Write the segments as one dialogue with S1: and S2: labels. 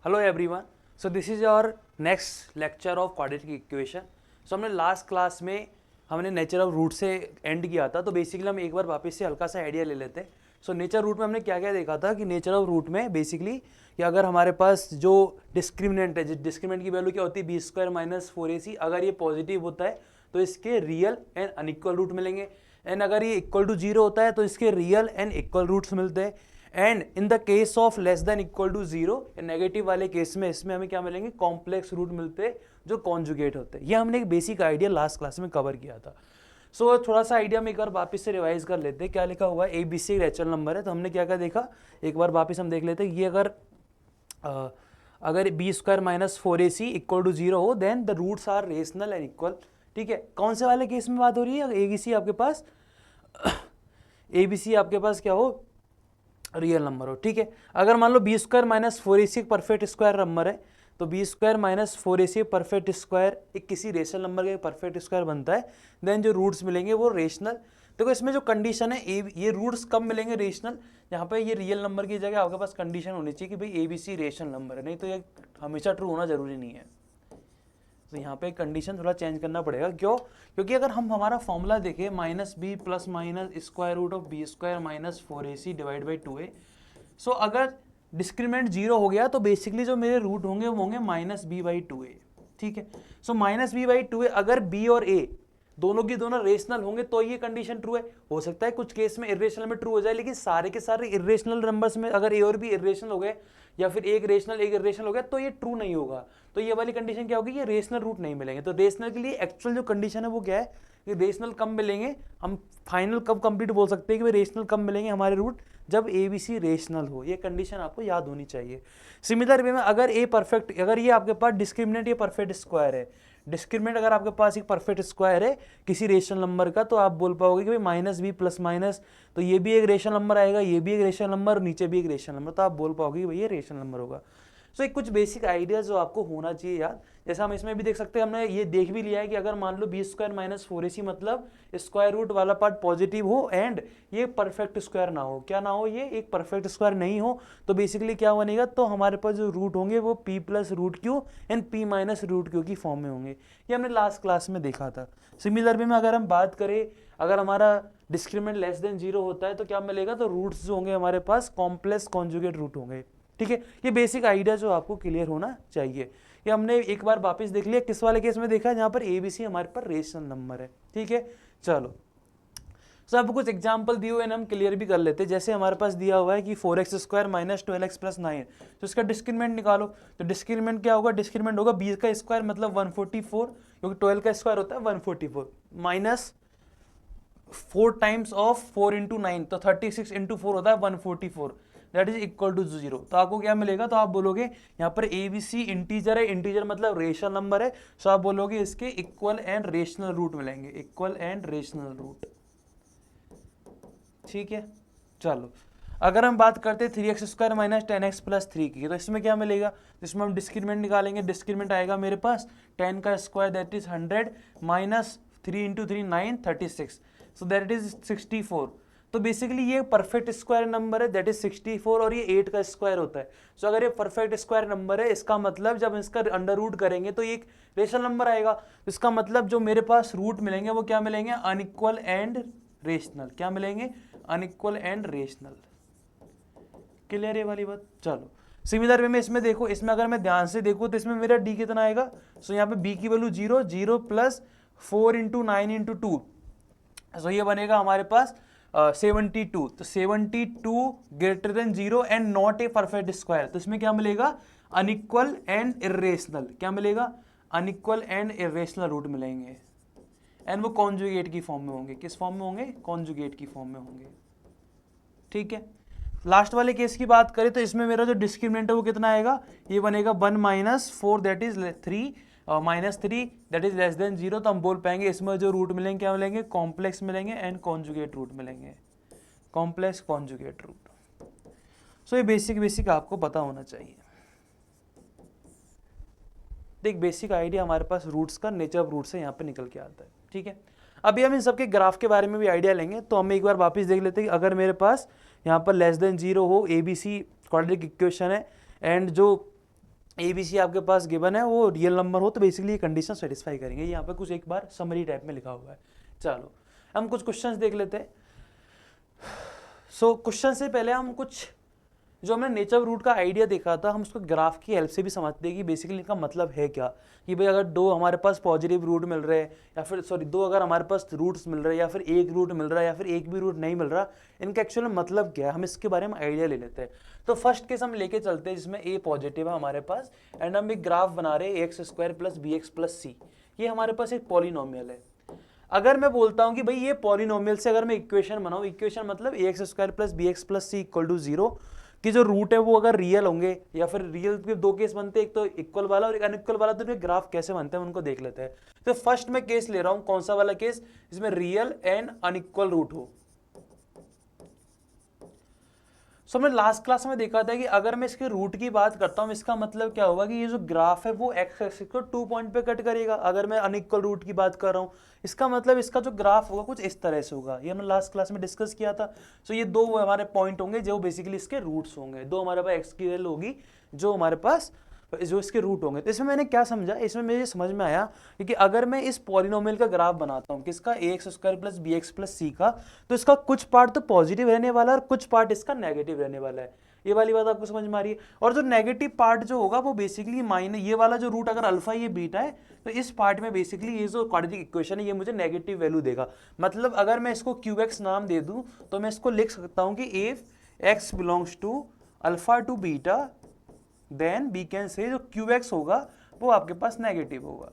S1: Hello everyone, so this is our next lecture of quadratic equation. So हमने last class में हमने nature of root से end किया था, तो बेसिकली हम एक बार वापस से हल्का सा आइडिया ले लेते हैं। सो नेचर रूट में हमने क्या क्या देखा था कि नेचर ऑफ रूट में बेसिकली कि अगर हमारे पास जो डिस्क्रिमिनेंट है, जिस डिस्क्रिमिनेंट की वैल्यू क्या होती है b² - 4ac, अगर ये पॉजिटिव होता है तो इसके रियल एंड अनइक्वल रूट मिलेंगे, एंड अगर ये इक्वल टू 0 होता है तो इसके रियल एंड इक्वल रूट्स मिलते हैं। And in the case of less than equal to 0, negative वाले केस में इसमें हमें क्या मिलेंगे, कॉम्प्लेक्स रूट मिलते हैं जो कॉन्जुगेट होते हैं। ये हमने एक बेसिक आइडिया लास्ट क्लास में कवर किया था। सो थोड़ा सा आइडिया हम एक बार वापस से रिवाइज कर लेते हैं। क्या लिखा हुआ है, ABC एक रैशनल नंबर है, तो हमने क्या क्या देखा एक बार वापस हम देख लेते हैं। ये अगर b² - 4ac इक्वल टू 0 हो, then the roots are rational and equal. ठीक है, कौन से वाले केस में बात हो रही है, ABC आपके पास ABC आपके पास क्या हो, रियल नंबर हो। ठीक है, अगर मान लो b² - 4ac एक परफेक्ट स्क्वायर नंबर है, तो b² - 4ac परफेक्ट स्क्वायर एक किसी रेशनल नंबर का परफेक्ट स्क्वायर बनता है, देन जो रूट्स मिलेंगे वो रेशनल। देखो इसमें जो कंडीशन है, ये रूट्स कब मिलेंगे, रेशनल। यहाँ पे ये रियल नंबर की जगह आपके पास कंडीशन होनी चाहिए कि भाई ABC रेशनल नंबर है, नहीं तो ये हमेशा ट्रू होना जरूरी नहीं है। तो यहाँ पे कंडीशन थोड़ा चेंज करना पड़ेगा। क्यों? क्योंकि अगर हम हमारा फॉर्मूला देखें -b + -√b² - 4ac divide by 2a, सो अगर डिस्क्रिमिनेंट 0 हो गया तो बेसिकली जो मेरे रूट होंगे वो होंगे -b/2a। ठीक है, सो -b/2a अगर b और a दोनों की दोनों रेशनल होंगे तो ये कंडीशन ट्रू है। हो सकता है कुछ केस में इरेशनल में ट्रू हो जाए, लेकिन सारे के सारे इरेशनल नंबर्स में अगर a और b इरेशनल हो गए या फिर एक रेशनल एक इरेशनल हो गया तो ये ट्रू नहीं होगा। तो ये वाली कंडीशन क्या होगी, ये रेशनल रूट नहीं मिलेंगे। तो रेशनल के लिए एक्चुअल जो कंडीशन है वो क्या है कि रेशनल कब मिलेंगे, हम फाइनल कब कंप्लीट बोल सकते हैं कि भाई रेशनल कब मिलेंगे हमारे रूट, जब ABC रेशनल हो। ये कंडीशन आपको याद होनी चाहिए। सिमिलर वे में अगर a परफेक्ट, अगर ये आपके पास डिस्क्रिमिनेंट ये परफेक्ट स्क्वायर है, डिस्क्रिमिनेंट अगर आपके पास एक परफेक्ट स्क्वायर है किसी रेशनल नंबर का, तो आप बोल पाओगे कि भाई -b + माइनस, तो ये भी एक रेशनल नंबर आएगा, ये भी एक रेशनल नंबर, नीचे भी एक रेशनल नंबर, तो आप बोल पाओगे कि भाई ये रेशनल नंबर होगा। सो एक कुछ बेसिक आइडिया जो आपको होना चाहिए याद। जैसा हम इसमें भी देख सकते हैं, हमने ये देख भी लिया है कि अगर मान लो b² - 4ac मतलब स्क्वायर रूट वाला पार्ट पॉजिटिव हो एंड ये परफेक्ट स्क्वायर ना हो, क्या ना हो, ये एक परफेक्ट स्क्वायर नहीं हो, तो बेसिकली क्या बनेगा, तो हमारे पास जो रूट होंगे वो p + √q and p - √q की फॉर्म में होंगे। ये हमने लास्ट क्लास में देखा था। सिमिलर वे में अगर हम बात करें, अगर हमारा डिस्क्रिमिनेंट लेस देन 0 होता है तो क्या मिलेगा, तो रूट्स जो होंगे हमारे पास कॉम्प्लेक्स कॉन्जुगेट रूट होंगे। ठीक है, ये बेसिक आइडिया जो आपको क्लियर होना चाहिए। ये हमने एक बार वापस देख लिया, किस वाले केस में देखा, जहां पर ABC हमारे पर रेशनल नंबर है। ठीक है, चलो सब कुछ एग्जांपल दिए हुए हैं, हम क्लियर भी कर लेते हैं। जैसे हमारे पास दिया हुआ है कि 4x² - 12x + 9, तो इसका डिस्क्रिमिनेंट निकालो। तो डिस्क्रिमिनेंट क्या होगा, डिस्क्रिमिनेंट होगा b² मतलब 144, क्योंकि 12 का स्क्वायर होता है 144, माइनस 4 टाइम्स ऑफ 4 × 9, तो 36 × 4 होता है 144, दैट इज इक्वल टू 0। तो आपको क्या मिलेगा, तो आप बोलोगे यहाँ पर ABC इंटीजर है, इंटीजर मतलब रेशनल नंबर है, सो आप बोलोगे इसके इक्वल एंड रेशनल रूट मिलेंगे, इक्वल एंड रेशनल रूट। ठीक है, चलो अगर हम बात करते हैं 3x² - 10x + 3 की, तो इसमें क्या मिलेगा, इसमें हम डिस्क्रिमिनेंट निकालेंगे। डिस्क्रिमिनेंट आएगा मेरे पास 10 का square that is 100 minus 3 × 3 9 36, so that is 64। तो बेसिकली ये परफेक्ट स्क्वायर नंबर है, दैट इज 64, और ये 8 का स्क्वायर होता है। सो अगर ये परफेक्ट स्क्वायर नंबर है, इसका मतलब जब इसका अंडर रूट करेंगे तो ये एक रेशनल नंबर आएगा। इसका मतलब जो मेरे पास रूट मिलेंगे वो क्या मिलेंगे, अनइक्वल एंड रेशनल। क्या मिलेंगे, अनइक्वल एंड रेशनल। क्लियर है वाली बात। चलो सिमिलर वे में इसमें देखो, इसमें अगर मैं ध्यान से देखूं तो इसमें मेरा d कितना आएगा, सो यहाँ पे b की वैल्यू 0, 0 + 4 × 9 × 2, सो ये बनेगा हमारे पास 72। तो 72 greater than 0 and not a perfect square, तो इसमें क्या मिलेगा, अनइक्वल एंड इर्रेशनल। क्या मिलेगा, अनइक्वल एंड इर्रेशनल रूट मिलेंगे, एंड वो कॉन्जुगेट की फॉर्म में होंगे। किस फॉर्म में होंगे, कॉन्जुगेट की फॉर्म में होंगे। ठीक है, लास्ट वाले केस की बात करें तो इसमें मेरा जो डिस्क्रिमिनेंट है वो कितना आएगा, ये बनेगा 1 - 4 that is 3 -3 that is less than 0। तो हम बोल पाएंगे इसमें जो रूट मिलेंगे क्या मिलेंगे, कॉम्प्लेक्स मिलेंगे एंड कॉन्जुगेट रूट मिलेंगे, कॉम्प्लेक्स कॉन्जुगेट रूट। सो ये बेसिक आपको पता होना चाहिए। देख बेसिक आइडिया हमारे पास रूट्स का, नेचर ऑफ रूट से यहाँ पे निकल के आता है। ठीक है, अभी हम इन सबके ग्राफ के बारे में भी आइडिया लेंगे। तो हम एक बार वापस देख लेते हैं कि अगर मेरे पास यहाँ पर लेस देन 0 हो, ABC क्वाड्रेटिक इक्वेशन है, एंड जो ABC आपके पास गिवन है, वो रियल नंबर हो तो बेसिकली ये कंडीशन सेटिस्फाई करेंगे। यहाँ पे कुछ एक बार समरी टाइप में लिखा हुआ है। चलो हम कुछ क्वेश्चंस देख लेते हैं। सो क्वेश्चन से पहले हम कुछ जो हमने नेचर रूट का आइडिया देखा था, हम उसको ग्राफ की हेल्प से भी समझते हैं कि बेसिकली इनका मतलब है क्या। कि भाई अगर दो हमारे पास पॉजिटिव रूट मिल रहे हैं, या फिर सॉरी दो अगर हमारे पास रूट्स मिल रहे हैं, या फिर एक रूट मिल रहा है, या फिर एक भी रूट नहीं मिल रहा, इनका एक्चुअल मतलब क्या है, हम इसके बारे में आइडिया ले लेते हैं। तो फर्स्ट केस हम लेके चलते हैं जिसमें ए पॉजिटिव है हमारे पास, एंड हम एक ग्राफ बना रहे हैं x square plus b x plus c. ये हमारे पास एक पॉलिनोमियल है। अगर मैं बोलता हूं कि भाई ये पॉलिनोमियल से अगर मैं इक्वेशन बनाऊं, इक्वेशन मतलब a x square plus b x plus c equal to 0 कि जो रूट है वो अगर रियल होंगे, या फिर रियल के दो केस बनते हैं, एक तो इक्वल वाला और एक अनइक्वल वाला, तो उनके ग्राफ कैसे बनते हैं उनको देख लेते हैं। तो फर्स्ट मैं केस ले रहा हूं, कौन सा वाला केस, जिसमें रियल एंड अनइक्वल रूट हो। सो हमने लास्ट क्लास में देखा था कि अगर मैं इसके रूट की बात करता हूं, इसका मतलब क्या होगा कि ये जो ग्राफ है वो एक्स एक्सिस को 2 पॉइंट पे कट करेगा। अगर मैं अनइक्वल रूट की बात कर रहा हूं, इसका मतलब इसका जो ग्राफ होगा कुछ इस तरह से होगा। ये हमने लास्ट क्लास में डिस्कस किया था। सो ये दो हमारे पॉइंट होंगे जो बेसिकली इसके रूट्स होंगे। दो हमारे पास एक्स की वैल्यू होगी जो हमारे पास जो इसके रूट होंगे। तो इसमें मैंने क्या समझा, इसमें मुझे समझ में आया कि अगर मैं इस पॉलिनोमियल का ग्राफ बनाता हूं, किसका, a x square plus b x plus c का, तो इसका कुछ पार्ट तो पॉजिटिव रहने वाला है और कुछ पार्ट इसका नेगेटिव रहने वाला है। ये वाली बात आपको समझ में आ रही है। और जो नेगेटिव पार्ट जो होगा वो बेसिकली माइनस, ये वाला जो रूट अगर अल्फा ये बीटा है, तो इस पार्ट में बेसिकली ये जो क्वाड्रेटिक इक्वेशन है ये मुझे नेगेटिव वैल्यू देगा। मतलब अगर मैं इसको क्यू एक्स नाम दे दूं तो मैं इसको लिख सकता हूं कि if X belongs to alpha to beta, then we can say जो क्यू एक्स होगा वो आपके पास नेगेटिव होगा।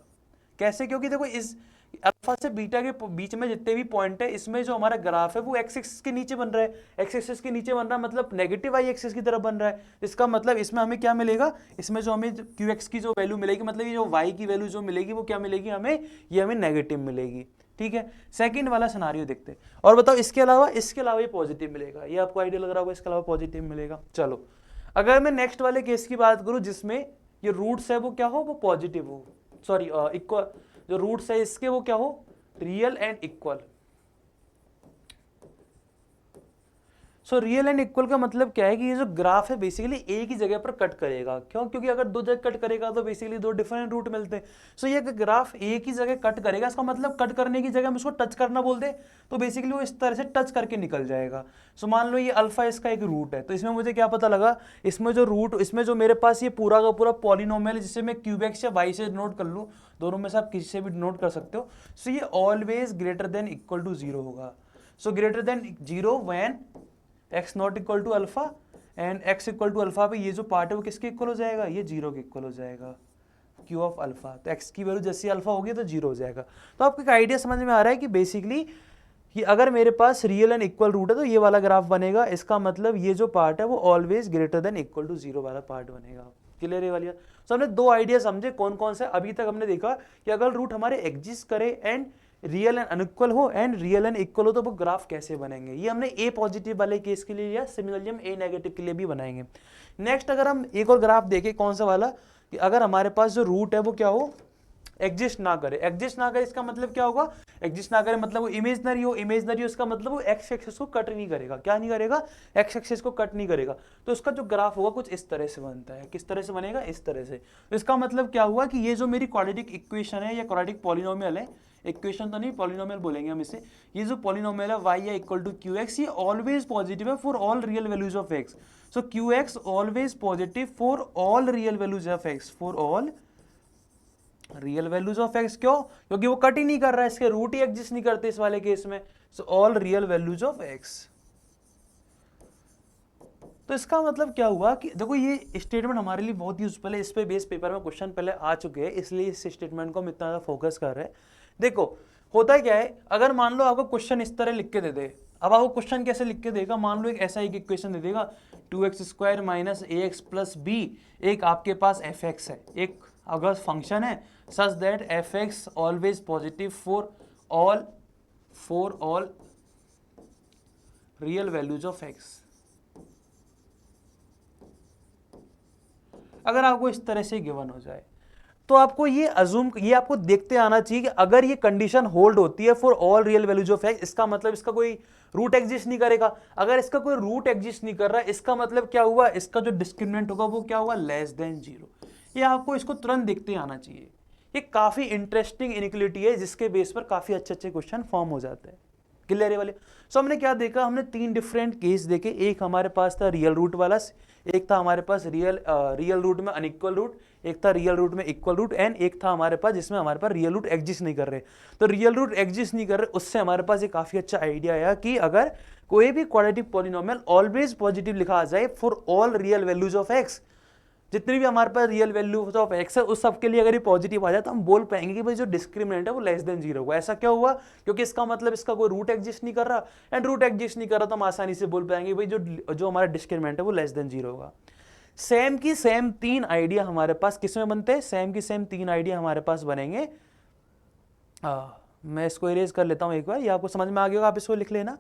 S1: कैसे, क्योंकि देखो इस अल्फा से बीटा के बीच में जितने भी पॉइंट है, इसमें जो हमारा ग्राफ है वो एक्स एक्सिस के नीचे बन रहा है। एक्स एक्सिस के नीचे बन रहा है मतलब नेगेटिव वाई एक्सिस की तरफ बन रहा है। इसका मतलब इसमें हमें क्या मिलेगा, इसमें जो हमें क्यू एक्स की जो वैल्यू मिलेगी, मतलब ये जो वाई की वैल्यू जो मिलेगी वो क्या मिलेगी हमें, ये हमें नेगेटिव मिलेगी। ठीक है, सेकंड वाला सिनारियो देखते हैं। और बताओ इसके अलावा ये पॉजिटिव मिलेगा। ये आपको आइडिया लग रहा होगा, इसके अलावा पॉजिटिव मिलेगा। चलो अगर मैं नेक्स्ट वाले केस की बात करूं जिसमें ये रूट्स है वो क्या हो, वो पॉजिटिव हो, सॉरी इक्वल, जो रूट्स है इसके वो क्या हो, real and equal. So real and equal का मतलब क्या है कि ये जो ग्राफ है बेसिकली एक ही जगह पर कट करेगा। क्यों, क्योंकि अगर दो जगह कट करेगा तो बेसिकली दो डिफरेंट रूट मिलते हैं। सो ये ग्राफ एक ही जगह कट करेगा, इसका मतलब कट करने की जगह हम इसको टच करना बोल दे तो बेसिकली वो इस तरह से टच करके निकल जाएगा। सो मान लो ये अल्फा इसका एक रूट है, तो इसमें मुझे क्या पता लगा, इसमें जो रूट, इसमें जो मेरे पास ये पूरा का पूरा पॉलिनोमियल जिसे मैं क्यूब एक्स या वाई से नोट कर लूँ, दोनों में से आप किसी से भी नोट कर सकते हो। सो ये always greater than equal to 0 होगा। So greater than 0 when x not equal to alpha and x equal to alpha पे ये जो पार्ट है वो किसके इक्वल हो जाएगा, ये 0 के इक्वल हो जाएगा, q ऑफ अल्फा। तो x की वैल्यू जैसी अल्फा होगी तो 0 हो जाएगा। तो आपको एक आइडिया समझ में आ रहा है कि बेसिकली कि अगर मेरे पास रियल एंड इक्वल रूट है तो ये वाला ग्राफ बनेगा। इसका मतलब ये जो पार्ट है वो always greater than equal to 0 वाला पार्ट बनेगा। क्लियर है वाली? तो हमने दो आइडिया समझे, कौन कौन से। अभी तक हमने देखा कि अगर रूट हमारे एग्जिस्ट करे एंड रियल एंड अनइक्वल हो एंड रियल एंड इक्वल हो तो वो ग्राफ कैसे बनेंगे। ये हमने ए पॉजिटिव वाले केस के लिए लिया, सिमिलरली हम ए नेगेटिव के लिए भी बनाएंगे। नेक्स्ट अगर हम एक और ग्राफ देखें, कौन सा वाला, कि अगर हमारे पास जो रूट है वो क्या हो, एग्जिस्ट ना करे। एग्जिस्ट ना करे इसका मतलब क्या होगा, एग्जिस्ट ना करे मतलब वो इमेजनरी हो। इमेजनरी हो इसका मतलब वो एक्स एक्सिस को कट नहीं करेगा। क्या नहीं करेगा, एक्स एक्सिस को कट नहीं करेगा। तो इसका जो ग्राफ होगा कुछ इस तरह से बनता है। किस तरह से बनेगा, इस तरह से। तो इसका मतलब क्या हुआ कि ये जो मेरी क्वाड्रेटिक इक्वेशन है या क्वाड्रेटिक पॉलिनोमियल है, इक्वेशन तो नहीं पॉलिनोमियल बोलेंगे हम इसे, ये जो पॉलिनोमियल है y या इक्वल टू क्यू एक्स, ये ऑलवेज पॉजिटिव है for all real values of x। So Q x always positive for all real values of x, for all real values of x। क्यों, क्योंकि वो cut ही नहीं कर रहा है, इसके रूट ही एग्जिस्ट नहीं करते इस वाले केस में। So all real values of x। तो इसका मतलब क्या हुआ कि देखो ये स्टेटमेंट हमारे लिए बहुत यूजफुल है। इस पे बेस पेपर में क्वेश्चन पहले आ चुके हैं, इसलिए इस स्टेटमेंट को हम इतना ज्यादा फोकस कर रहे हैं। देखो होता क्या है, अगर मान लो आपको क्वेश्चन इस तरह लिख के दे दे, अब आपको क्वेश्चन कैसे लिख के देगा, मान लो एक ऐसा एक इक्वेशन दे देगा 2x square minus ax plus B, एक आपके पास fx है, एक अगर फंक्शन है such that fx always positive for all real values of x। अगर आपको इस तरह से गिवन हो जाए तो आपको ये आपको देखते आना चाहिए कि अगर ये कंडीशन होल्ड होती है for all real values of x, इसका मतलब इसका कोई रूट एग्जिस्ट नहीं करेगा। अगर इसका कोई रूट एग्जिस्ट नहीं कर रहा है, इसका मतलब क्या हुआ, इसका जो डिस्क्रिमिनेंट होगा वो क्या होगा, लेस देन 0। ये आपको इसको तुरंत देखते आना चाहिए। ये काफ़ी इंटरेस्टिंग इनइक्वालिटी है जिसके बेस पर काफ़ी अच्छे अच्छे क्वेश्चन फॉर्म हो जाते हैं। क्लियर है वाले। सो हमने क्या देखा, हमने 3 डिफरेंट केस देखे। एक हमारे पास था रियल रूट वाला, एक था हमारे पास रियल रूट में अनइक्वल रूट, एक था रियल रूट में इक्वल रूट, एंड एक था हमारे पास जिसमें हमारे पास रियल रूट एग्जिस्ट नहीं कर रहे। तो रियल रूट एग्जिस्ट नहीं कर रहे, उससे हमारे पास ये काफ़ी अच्छा आइडिया आया कि अगर कोई भी क्वाड्रेटिक पॉलिनोमियल ऑलवेज पॉजिटिव लिखा जाए for all real values of x, जितनी भी हमारे पास रियल वैल्यूज ऑफ एक्स है उस सब के लिए अगर ये पॉजिटिव आ जाए तो हम बोल पाएंगे कि भाई जो डिस्क्रिमिनेंट है वो लेस देन 0 हुआ। ऐसा क्या हुआ, क्योंकि इसका मतलब इसका कोई रूट एग्जिस्ट नहीं कर रहा, एंड रूट एग्जिस्ट नहीं कर रहा तो हम आसानी से बोल पाएंगे भाई जो हमारा डिस्क्रिमिनेंट है वो लेस देन 0 होगा। सेम की सेम 3 आइडिया हमारे पास किसमें बनते हैं, सेम की सेम 3 आइडिया हमारे पास बनेंगे। मैं इसको इरेज कर लेता हूं एक बार, ये आपको समझ में आ गया होगा, आप इसको लिख लेना।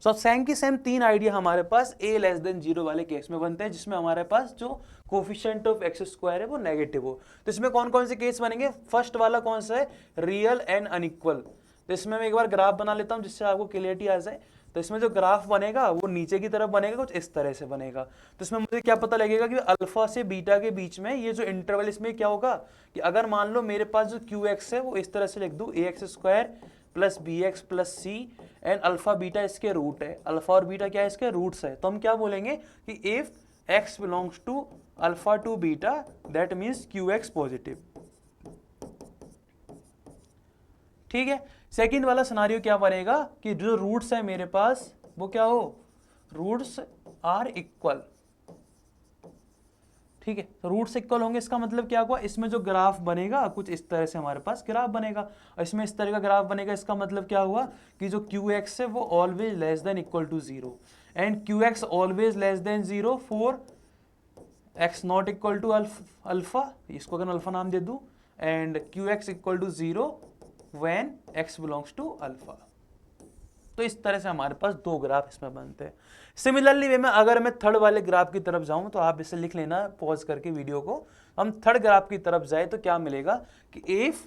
S1: सो सेम की सेम 3 आइडिया हमारे पास a लेस देन 0 वाले केस में बनते हैं, जिसमें हमारे पास जो कोफिशिएंट ऑफ एक्स स्क्वायर है वो नेगेटिव हो। तो इसमें कौन कौन से केस बनेंगे, फर्स्ट वाला कौन सा है, रियल एंड अनइक्वल। तो इसमें मैं एक बार ग्राफ बना लेता हूं जिससे आपको क्लियरिटी आ जाए। तो इसमें जो ग्राफ बनेगा वो नीचे की तरफ बनेगा, कुछ इस तरह से बनेगा। तो इसमें मुझे क्या पता लगेगा कि अल्फा से बीटा के बीच में ये जो इंटरवल, इसमें क्या होगा कि अगर मान लो मेरे पास जो क्यू एक्स है वो इस तरह से लिख दूं, a x square plus b x plus c, and alpha beta इसके रूट है, अल्फा और बीटा क्या है इसके रूट्स है। तो हम क्या बोलेंगे कि if x belongs to alpha to beta that means Q X positive. ठीक है। सेकंड वाला सिनारियो क्या बनेगा कि जो रूट्स है मेरे पास वो क्या हो, रूट्स आर इक्वल। ठीक है, रूट्स इक्वल होंगे, इसका मतलब क्या हुआ, इसमें जो ग्राफ बनेगा कुछ इस तरह से हमारे पास ग्राफ बनेगा, और इसमें इस तरह का ग्राफ बनेगा। इसका मतलब क्या हुआ कि जो क्यू एक्स है वो always less than equal to 0, and q x always less than 0 for x not equal to alpha, इसको अगर अल्फा नाम दे दूं, and q x equal to 0 when x belongs to alpha. तो इस तरह से हमारे पास 2 ग्राफ इसमें बनते हैं। सिमिलरली वे में अगर मैं थर्ड वाले ग्राफ की तरफ जाऊं तो आप इसे लिख लेना पॉज करके वीडियो को। हम थर्ड ग्राफ की तरफ जाए तो क्या मिलेगा कि if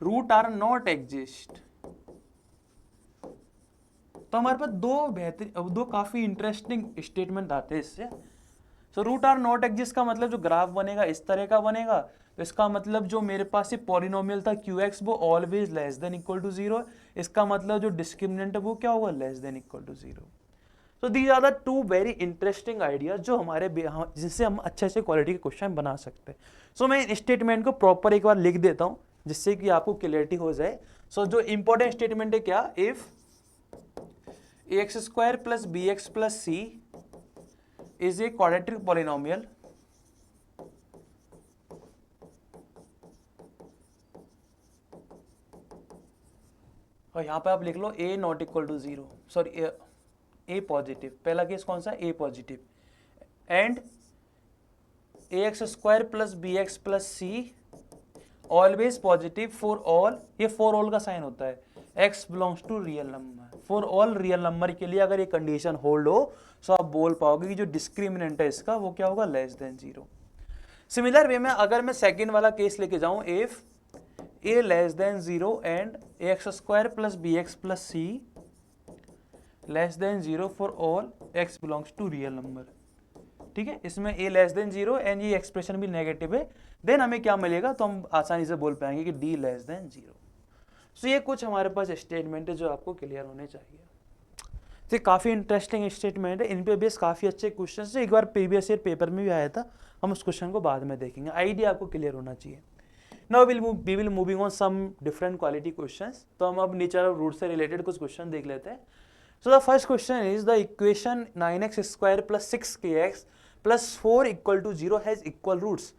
S1: root are not exist, तो हमारे पास दो काफी इंटरेस्टिंग स्टेटमेंट आते हैं इससे। So root are not exist का मतलब जो ग्राफ बनेगा इस तरह का बनेगा, तो इसका मतलब जो मेरे पास ये पॉलिनोमियल था क्यू एक्स वो always less than equal to 0, इसका मतलब जो डिस्क्रिमिनेंट है वो क्या होगा, less than equal to 0। So these are the 2 very interesting ideas जो हमारे जिससे हम अच्छे से क्वालिटी के क्वेश्चन बना सकते हैं। सो मैं इन स्टेटमेंट को प्रॉपर एक बार लिख देता हूँ जिससे कि आपको क्लियरिटी हो जाए। सो जो इंपॉर्टेंट स्टेटमेंट है क्या, if a x square plus b x plus c is a quadratic polynomial और यहां पे आप लिख लो a not equal to 0, sorry a positive, पहला केस कौन सा, a positive, and a x square plus b x plus c always positive for all, ये फॉर ऑल का साइन होता है, x belongs to real number. For all real number के लिए अगर ये कंडीशन होल्ड हो तो आप बोल पाओगे कि जो डिस्क्रिमिनेंट है इसका वो क्या होगा, लेस देन 0। सिमिलर वे में अगर मैं सेकेंड वाला केस लेके जाऊं, if a less than 0 and a x square plus b x plus c less than 0 for all x belongs to real number. ठीक है, इसमें a लेस देन 0 एंड ये एक्सप्रेशन भी नेगेटिव है, देन हमें क्या मिलेगा, तो हम आसानी से बोल पाएंगे कि d लेस देन 0। सो ये कुछ हमारे पास स्टेटमेंट है जो आपको क्लियर होने चाहिए। तो काफ़ी इंटरेस्टिंग स्टेटमेंट है, इन पे बेस काफ़ी अच्छे क्वेश्चन है, एक बार प्रीवियस ईयर पेपर में भी आया था, हम उस क्वेश्चन को बाद में देखेंगे, आइडिया आपको क्लियर होना चाहिए। Now we will moving on some different quality questions. तो हम अब नेचर ऑफ रूट से रिलेटेड कुछ क्वेश्चन देख लेते हैं। So the first question is the equation 9x square plus 6kx plus 4 equal to 0 has equal roots.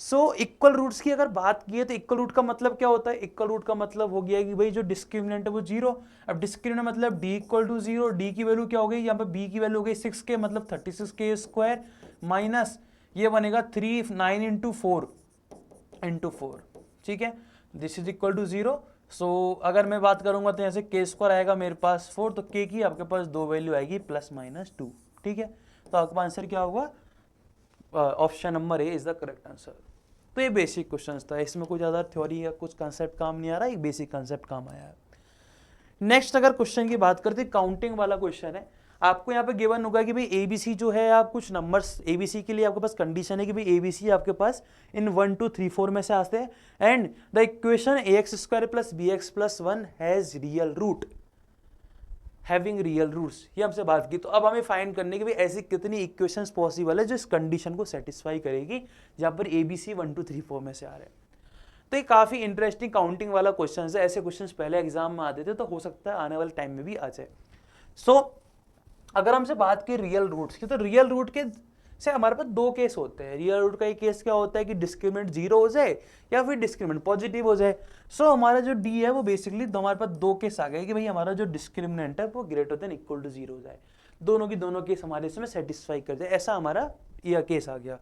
S1: So equal roots की अगर बात की है तो इक्वल रूट का मतलब क्या होता है, इक्वल रूट का मतलब हो गया कि भाई जो डिस्क्रिमिनेंट है वो 0। अब डिस्क्रिमिनेंट मतलब d इक्वल टू 0, d की वैल्यू क्या हो गई, यहाँ पे b की वैल्यू हो गई 6k मतलब 36k स्क्वायर माइनस ये बनेगा 3 9 इंटू 4। ठीक है, दिस इज इक्वल टू 0। सो अगर मैं बात करूंगा तो यहाँ से k स्क्वायर आएगा मेरे पास 4, तो k की आपके पास 2 वैल्यू आएगी प्लस माइनस 2। ठीक है, तो आपका आंसर क्या होगा, option number A is the correct answer. तो ये बेसिक क्वेश्चन था, इसमें कोई ज़्यादा थ्योरी या कुछ कंसेप्ट काम नहीं आ रहा, एक बेसिक कंसेप्ट काम आया है। नेक्स्ट अगर क्वेश्चन की बात करते हैं, काउंटिंग वाला क्वेश्चन है। आपको यहाँ पे गिवन होगा कि भाई एबीसी जो है, आप कुछ नंबर्स एबीसी के लिए आपके पास कंडीशन है कि भाई एबीसी आपके पास इन 1 2 3 4 में से आते हैं, and the equation ax² + bx+1 has real root, having real roots, ये हमसे बात की। तो अब हमें फाइंड करने की भाई ऐसी कितनी इक्वेशंस पॉसिबल है जो इस कंडीशन को सेटिस्फाई करेगी, जहां पर एबीसी 1 2 3 4 में से आ रहे हैं। तो ये काफी इंटरेस्टिंग काउंटिंग वाला क्वेश्चन है, ऐसे क्वेश्चंस पहले एग्जाम में आते थे, तो हो सकता है आने वाले टाइम में भी आ जाए। सो अगर हमसे बात की रियल रूट्स की, तो रियल रूट के से हमारे पास दो केस होते हैं। रियल रूट का एक केस क्या होता है कि डिस्क्रिमिनेंट 0 हो जाए या फिर डिस्क्रिमिनेंट पॉजिटिव हो जाए। सो हमारा जो डी है वो बेसिकली हमारे पास दो केस आ गए कि भाई हमारा जो डिस्क्रिमिनेंट है वो ग्रेटर देन इक्वल टू 0 हो जाए, दोनों की दोनों केस हमारे इसमें सेटिस्फाई कर जाए, ऐसा हमारा यह केस आ गया।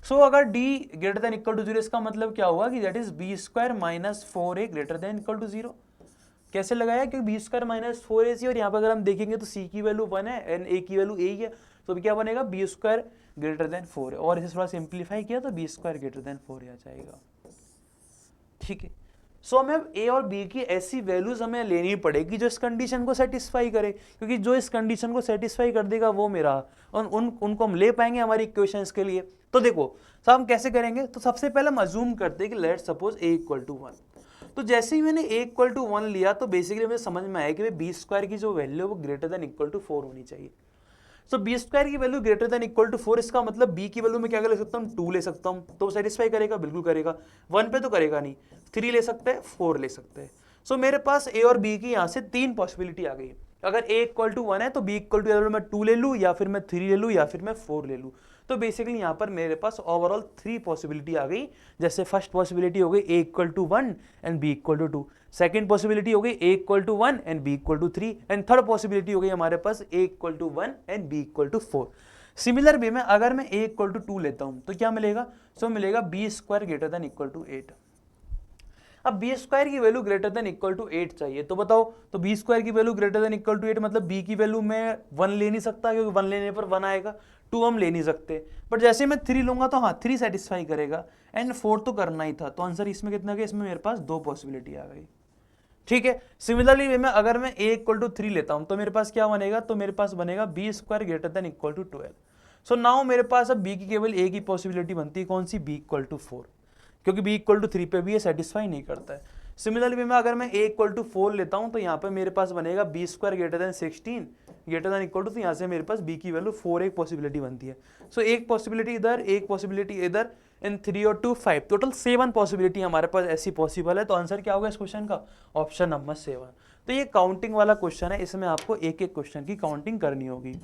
S1: सो अगर D greater than equal to 0, इसका मतलब क्या हुआ कि that is b² - 4a greater than equal to 0। कैसे लगाया, क्योंकि b² - 4ac, और यहाँ पर अगर हम देखेंगे तो c की वैल्यू 1 है एंड a की वैल्यू a ही है, तो क्या बनेगा b² ग्रेटर देन 4 है, और इसे थोड़ा सिंप्लीफाई किया तो b² ग्रेटर देन 4 आ जाएगा। ठीक है, सो हमें a और b की ऐसी वैल्यूज हमें लेनी पड़ेगी जो इस कंडीशन को सेटिस्फाई करे, क्योंकि जो इस कंडीशन को सेटिस्फाई कर देगा वो मेरा, उनको हम ले पाएंगे हमारी इक्वेशंस के लिए। तो देखो सब हम कैसे करेंगे, तो सबसे पहले हम अज्यूम करते हैं कि लेट्स सपोज a = 1। तो जैसे ही मैंने a = 1 लिया तो बेसिकली मुझे समझ में आया कि b² की जो वैल्यू है वो ग्रेटर देन इक्वल टू 4 होनी चाहिए। सो b² की value greater than equal to 4, इसका मतलब b की वैल्यू में क्या ले सकता हूँ, 2 ले सकता हूँ, तो सेटिस्फाई करेगा, बिल्कुल करेगा। 1 पे तो करेगा नहीं, 3 ले सकते हैं, 4 ले सकते हैं। सो मेरे पास a और b की यहाँ से 3 पॉसिबिलिटी आ गई। अगर a = 1 है तो b = मैं 2 ले लूँ, या फिर मैं 3 ले लूँ, या फिर मैं 4 ले लूँ। तो बेसिकली यहाँ पर मेरे पास ओवरऑल 3 पॉसिबिलिटी आ गई। जैसे फर्स्ट पॉसिबिलिटी हो गई a = 1 and b = 2, second possibility हो गई a = 1 and b = 3, and third possibility हो गई हमारे पास a = 1 and b = 4। Similar way में अगर मैं a = 2 लेता हूं तो क्या मिलेगा, सो मिलेगा b² greater than equal to 8। अब b² की value greater than equal to 8 चाहिए, तो बताओ, तो b² की value greater than equal to 8 मतलब b की वैल्यू मैं 1 ले नहीं सकता, क्योंकि 1 लेने पर 1 आएगा, 2 हम ले नहीं सकते, बट जैसे मैं 3 लूंगा तो हाँ 3 सेटिस्फाई करेगा, एंड 4 तो करना ही था। तो आंसर इसमें कितना गया, इसमें मेरे पास 2 पॉसिबिलिटी आ गई। ठीक है, सिमिलरली वे में अगर मैं a = 3 लेता हूं तो मेरे पास क्या बनेगा, तो मेरे पास बनेगा b² greater than equal to 12। So now मेरे पास अब b की केवल a की पॉसिबिलिटी बनती है, कौन सी, b = 4, क्योंकि b = 3 पे भी ये सेटिस्फाई नहीं करता है। सिमिलरली वे में अगर मैं a = 4 लेता हूं तो यहाँ पे मेरे पास बनेगा b² greater than 16 greater than equal to, तो यहाँ से मेरे पास b की वैल्यू 4 एक पॉसिबिलिटी बनती है। सो एक पॉसिबिलिटी इधर, एक पॉसिबिलिटी इधर, इन 3 और 2 5, टोटल 7 पॉसिबिलिटी हमारे पास ऐसी पॉसिबल है। तो आंसर क्या होगा इस क्वेश्चन का, ऑप्शन नंबर 7। तो ये काउंटिंग वाला क्वेश्चन है, इसमें आपको एक एक क्वेश्चन की काउंटिंग करनी होगी।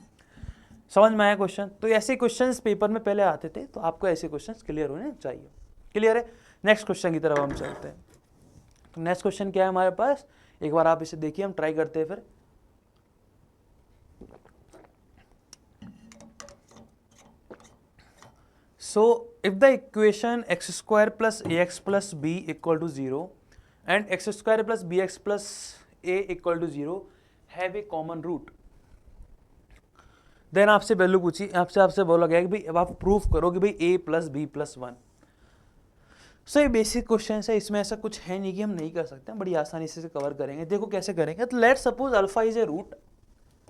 S1: समझ में आया क्वेश्चन? तो ऐसे क्वेश्चंस पेपर में पहले आते थे, तो आपको ऐसे क्वेश्चंस क्लियर होने चाहिए। क्लियर है? नेक्स्ट क्वेश्चन की तरफ हम चलते हैं। तो नेक्स्ट क्वेश्चन क्या है हमारे पास, एक बार आप इसे देखिए, हम ट्राई करते हैं फिर। So if the equation x² plus ax plus b equal to 0 and x² plus bx plus a equal to 0 have a common root, then आपसे वैल्यू पूछी, आपसे बोला गया कि भाई अब आप प्रूफ करो कि भाई a plus b plus 1। सो ये बेसिक क्वेश्चन है, इसमें ऐसा कुछ है नहीं कि हम नहीं कर सकते हैं, बड़ी आसानी से कवर करेंगे। देखो कैसे करेंगे, तो let's suppose alpha is a root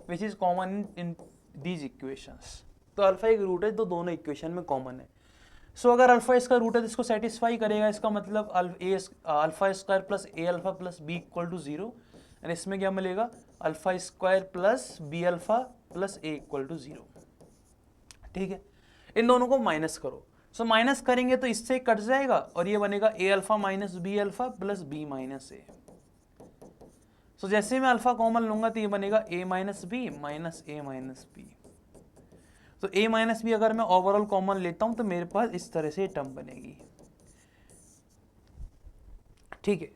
S1: which is common in these equations. तो अल्फा एक रूट है तो दोनों इक्वेशन में कॉमन है। सो अगर अल्फा इसका रूट है तो इसको सेटिस्फाई करेगा, इसका मतलब alpha plus a alpha plus b equal to 0, and इसमें क्या मिलेगा, alpha plus b alpha plus a equal to 0। ठीक है, इन दोनों को माइनस करो। सो माइनस करेंगे तो इससे कट जाएगा और ये बनेगा a alpha minus b alpha plus b minus a। सो जैसे मैं अल्फा कॉमन लूंगा तो ये बनेगा a minus b minus a minus b। तो a माइनस बी अगर मैं ओवरऑल कॉमन लेता हूं तो मेरे पास इस तरह से टर्म बनेगी। ठीक है,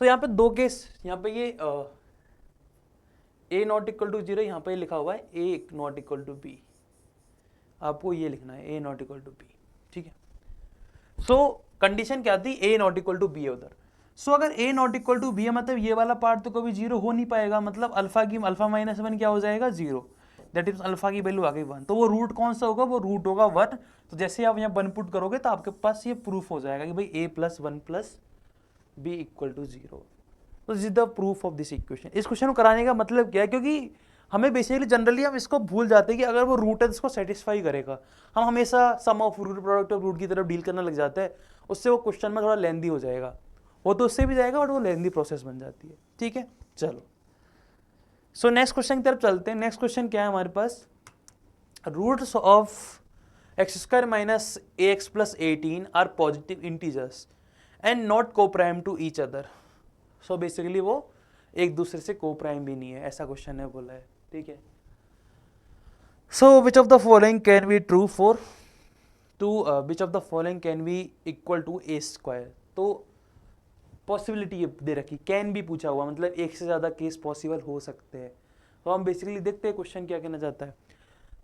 S1: सो यहाँ पे दो केस, यहाँ पे ये a नॉट इक्वल टू 0, यहाँ पे लिखा हुआ है a not equal to b, आपको ये लिखना है a not equal to b। ठीक है, सो कंडीशन क्या थी, a not equal to b है उधर। सो अगर a not equal to b है मतलब ये वाला पार्ट तो कभी 0 हो नहीं पाएगा, मतलब अल्फा माइनस 1 क्या हो जाएगा, 0, दैट इज अल्फा की वैल्यू आ गई 1। तो वो रूट कौन सा होगा, वो रूट होगा 1। तो जैसे आप यहाँ 1 पुट करोगे तो आपके पास ये प्रूफ हो जाएगा कि भाई a plus 1 plus b equal to 0। तो this is the proof of this equation. इस क्वेश्चन को कराने का मतलब क्या है, क्योंकि हमें बेसिकली जनरली हम इसको भूल जाते हैं कि अगर वो रूट है तो इसको सेटिस्फाई करेगा। हम हमेशा sum of root product of root की तरफ डील करने लग जाते हैं, उससे वो क्वेश्चन में थोड़ा लेंदी हो जाएगा। वो तो उससे भी जाएगा बट वो लेंदी प्रोसेस बन जाती है। ठीक है, चलो सो नेक्स्ट क्वेश्चन की तरफ चलते हैं। नेक्स्ट क्वेश्चन क्या है हमारे पास, roots of x square minus a x plus 18 are positive integers and not coprime to each other. So basically वो एक दूसरे से को प्राइम भी नहीं है, ऐसा क्वेश्चन है बोला है। ठीक है, so which of the following can be true for two which of the following can be equal to a square. तो पॉसिबिलिटी दे रखी, कैन भी पूछा हुआ, मतलब एक से ज़्यादा केस पॉसिबल हो सकते हैं। तो हम बेसिकली देखते हैं क्वेश्चन क्या कहना चाहता है।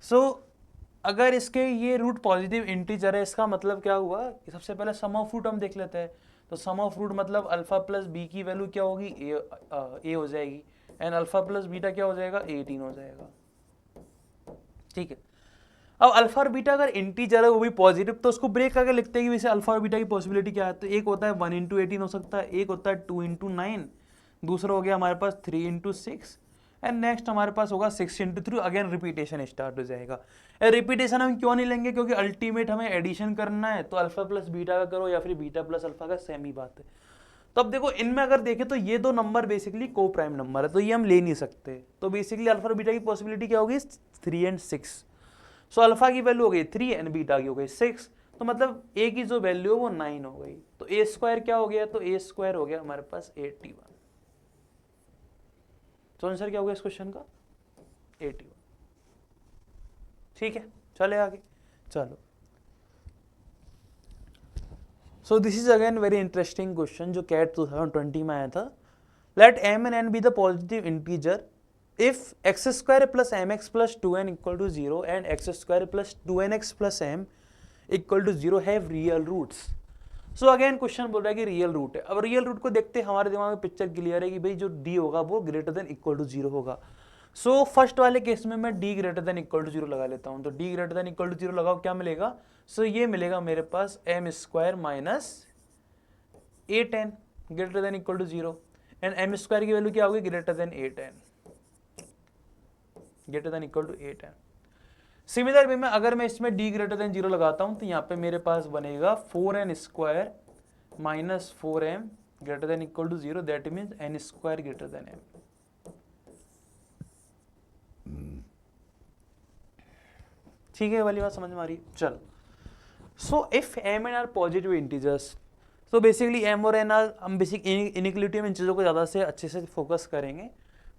S1: सो अगर इसके ये रूट पॉजिटिव इंटीजर है, इसका मतलब क्या हुआ, सबसे पहले सम ऑफ रूट हम देख लेते हैं। तो सम ऑफ रूट मतलब अल्फा प्लस बी की वैल्यू क्या होगी, ए हो जाएगी, एंड अल्फा प्लस बीटा क्या हो जाएगा, 18 हो जाएगा। ठीक है, अब अल्फा और बीटा अगर इंटीजर है वो भी पॉजिटिव, तो उसको ब्रेक करके लिखते हैं कि वैसे अल्फा और बीटा की पॉसिबिलिटी क्या है। तो एक होता है 1 इंटू 18 हो सकता है, एक होता है 2 इंटू 9, दूसरा हो गया हमारे पास 3 इंटू 6, एंड नेक्स्ट हमारे पास होगा 6 इंटू 3। अगेन रिपीटेशन स्टार्ट हो जाएगा। रिपीटेशन हम क्यों नहीं लेंगे, क्योंकि अल्टीमेट हमें एडिशन करना है, तो अल्फा प्लस बीटा का करो या फिर बीटा प्लस अल्फा का, सेम ही बात है। तो अब देखो इनमें अगर देखें तो ये दो नंबर बेसिकली को प्राइम नंबर है, तो ये हम ले नहीं सकते। तो बेसिकली अल्फा और बीटा की पॉसिबिलिटी क्या होगी, 3 एंड 6। सो अल्फा की वैल्यू हो गई 3 एंड बीटा की हो गई 6, तो मतलब ए की जो वैल्यू है वो 9 हो गई। तो ए स्क्वायर क्या हो गया, तो ए स्क्वायर हो गया हमारे पास 81। तो आंसर क्या हो गया इस क्वेश्चन का, 81। ठीक है, चले आगे, चलो। So this is again very interesting question जो कैट 2020 में आया था। Let M and N be the positive integer if x square plus mx plus 2n equal to 0 and x square plus 2nx plus m equal to 0 have real roots। so again question बोल रहा है कि real root है। अब real root को देखते हमारे दिमाग में पिक्चर क्लियर है कि भाई जो d होगा वो ग्रेटर देन इक्वल टू 0 होगा। सो फर्स्ट वाले केस में मैं d greater than equal to 0 लगा लेता हूँ। तो d greater than equal to 0 लगाओ, क्या मिलेगा, सो ये मिलेगा मेरे पास m square minus 8n greater than equal to 0, and m square की वैल्यू क्या होगी, greater than 8n greater than equal to 8n। Similar way में अगर मैं इसमें d ग्रेटर देन 0 लगाता हूं तो यहाँ पे मेरे पास बनेगा 4n square minus 4m greater than equal to 0, that means n square greater than m। ठीक है, वाली बात समझ में आ रही है, चलो। So if m and r positive integers, तो बेसिकली m और n r, हम बेसिक इनइक्वालिटी में इन चीज़ों को ज़्यादा से अच्छे से फोकस करेंगे।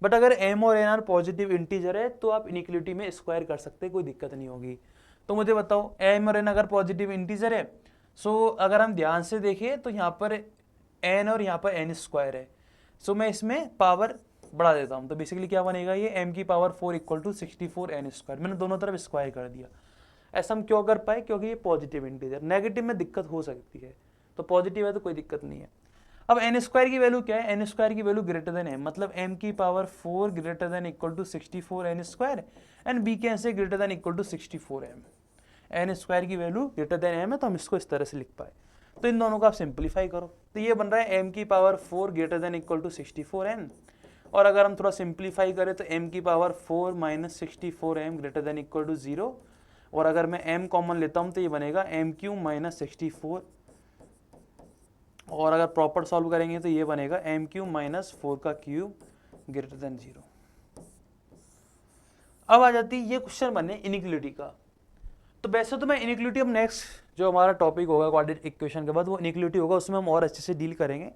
S1: बट अगर m और n r पॉजिटिव इंटीजर है तो आप इनइक्वालिटी में स्क्वायर कर सकते हैं, कोई दिक्कत नहीं होगी। तो मुझे बताओ m और n अगर पॉजिटिव इंटीजर है, सो अगर हम ध्यान से देखें तो यहाँ पर n और यहाँ पर n स्क्वायर है। सो मैं इसमें पावर बढ़ा देता हूँ, तो बेसिकली क्या बनेगा, ये m की power 4 equal to 64 n square. मैंने दोनों तरफ स्क्वायर कर दिया। ऐसा हम क्यों कर पाए, क्योंकि ये पॉजिटिव इंटीजर, नेगेटिव में दिक्कत हो सकती है, तो पॉजिटिव है तो कोई दिक्कत नहीं है। अब एन स्क्वायर की वैल्यू क्या है, एन स्क्वायर की वैल्यू ग्रेटर देन एम, मतलब एम की power 4 greater than equal to 64 n square, and b के से greater than equal to 64 m. N square की वैल्यू ग्रेटर देन एम है तो हम इसको इस तरह से लिख पाए। तो इन दोनों को आप सिंप्लीफाई करो, तो ये बन रहा है एम की power 4 greater than equal to 64 m, और अगर हम थोड़ा सिंप्लीफाई करें तो एम की power 4 minus 64 m greater than equal to 0, और अगर मैं m कॉमन लेता हूं तो ये बनेगा m क्यूब माइनस 64, और अगर प्रॉपर सॉल्व करेंगे तो ये बनेगा m क्यूब माइनस 4 का क्यूब ग्रेटर देन 0। अब आ जाती है ये क्वेश्चन बने इनइक्वालिटी का। तो वैसे तो मैं इनइक्वालिटी, अब नेक्स्ट जो हमारा टॉपिक होगा क्वाड्रेटिक इक्वेशन के बाद वो इनइक्वालिटी होगा, उसमें हम और अच्छे से डील करेंगे।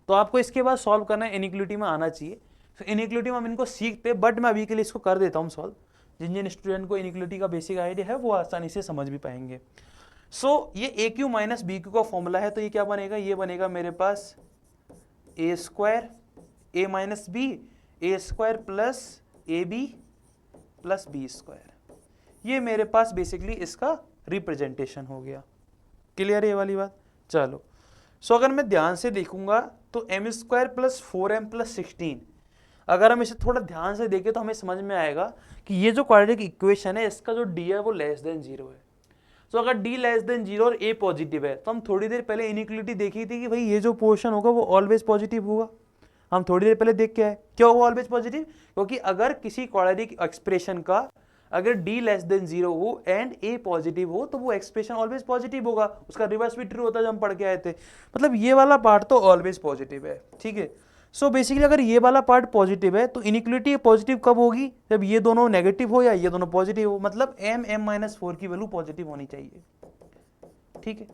S1: तो आपको इसके बाद सॉल्व करना है, इनइक्वालिटी में आना चाहिए। तो इनइक्वालिटी में हम इनको सीखते हैं, बट मैं अभी के लिए इसको कर देता हूँ सॉल्व। जिन जिन स्टूडेंट को इनइक्वालिटी का बेसिक आइडिया है वो आसानी से समझ भी पाएंगे। सो ये a cube minus b cube का फॉर्मूला है, तो ये क्या बनेगा, ये बनेगा मेरे पास a square a minus b, a square plus a b plus b square. ये मेरे पास बेसिकली इसका रिप्रेजेंटेशन हो गया। क्लियर है ये वाली बात, चलो। सो अगर मैं ध्यान से देखूंगा तो M square plus 4m plus 16, अगर हम इसे थोड़ा ध्यान से देखें तो हमें समझ में आएगा कि ये जो क्वाड्रेटिक इक्वेशन है इसका जो d है वो लेस देन 0 है। तो अगर d लेस देन 0 और a पॉजिटिव है, तो हम थोड़ी देर पहले इनइक्वालिटी देखी थी कि भाई ये जो पोर्शन होगा वो ऑलवेज पॉजिटिव होगा। हम थोड़ी देर पहले देख के आए, क्या होगा ऑलवेज पॉजिटिव, क्योंकि अगर किसी क्वाड्रेटिक एक्सप्रेशन का अगर d लेस देन 0 हो एंड a पॉजिटिव हो तो वो एक्सप्रेशन ऑलवेज पॉजिटिव होगा, उसका रिवर्स भी ट्रू होता है जो हम पढ़ के आए थे, मतलब ये वाला पार्ट तो ऑलवेज पॉजिटिव है, ठीक है। सो बेसिकली अगर ये वाला पार्ट पॉजिटिव है तो इनइक्वालिटी पॉजिटिव कब होगी, जब ये दोनों नेगेटिव हो या ये दोनों पॉजिटिव हो, मतलब m-4 की वैल्यू पॉजिटिव होनी चाहिए, ठीक है।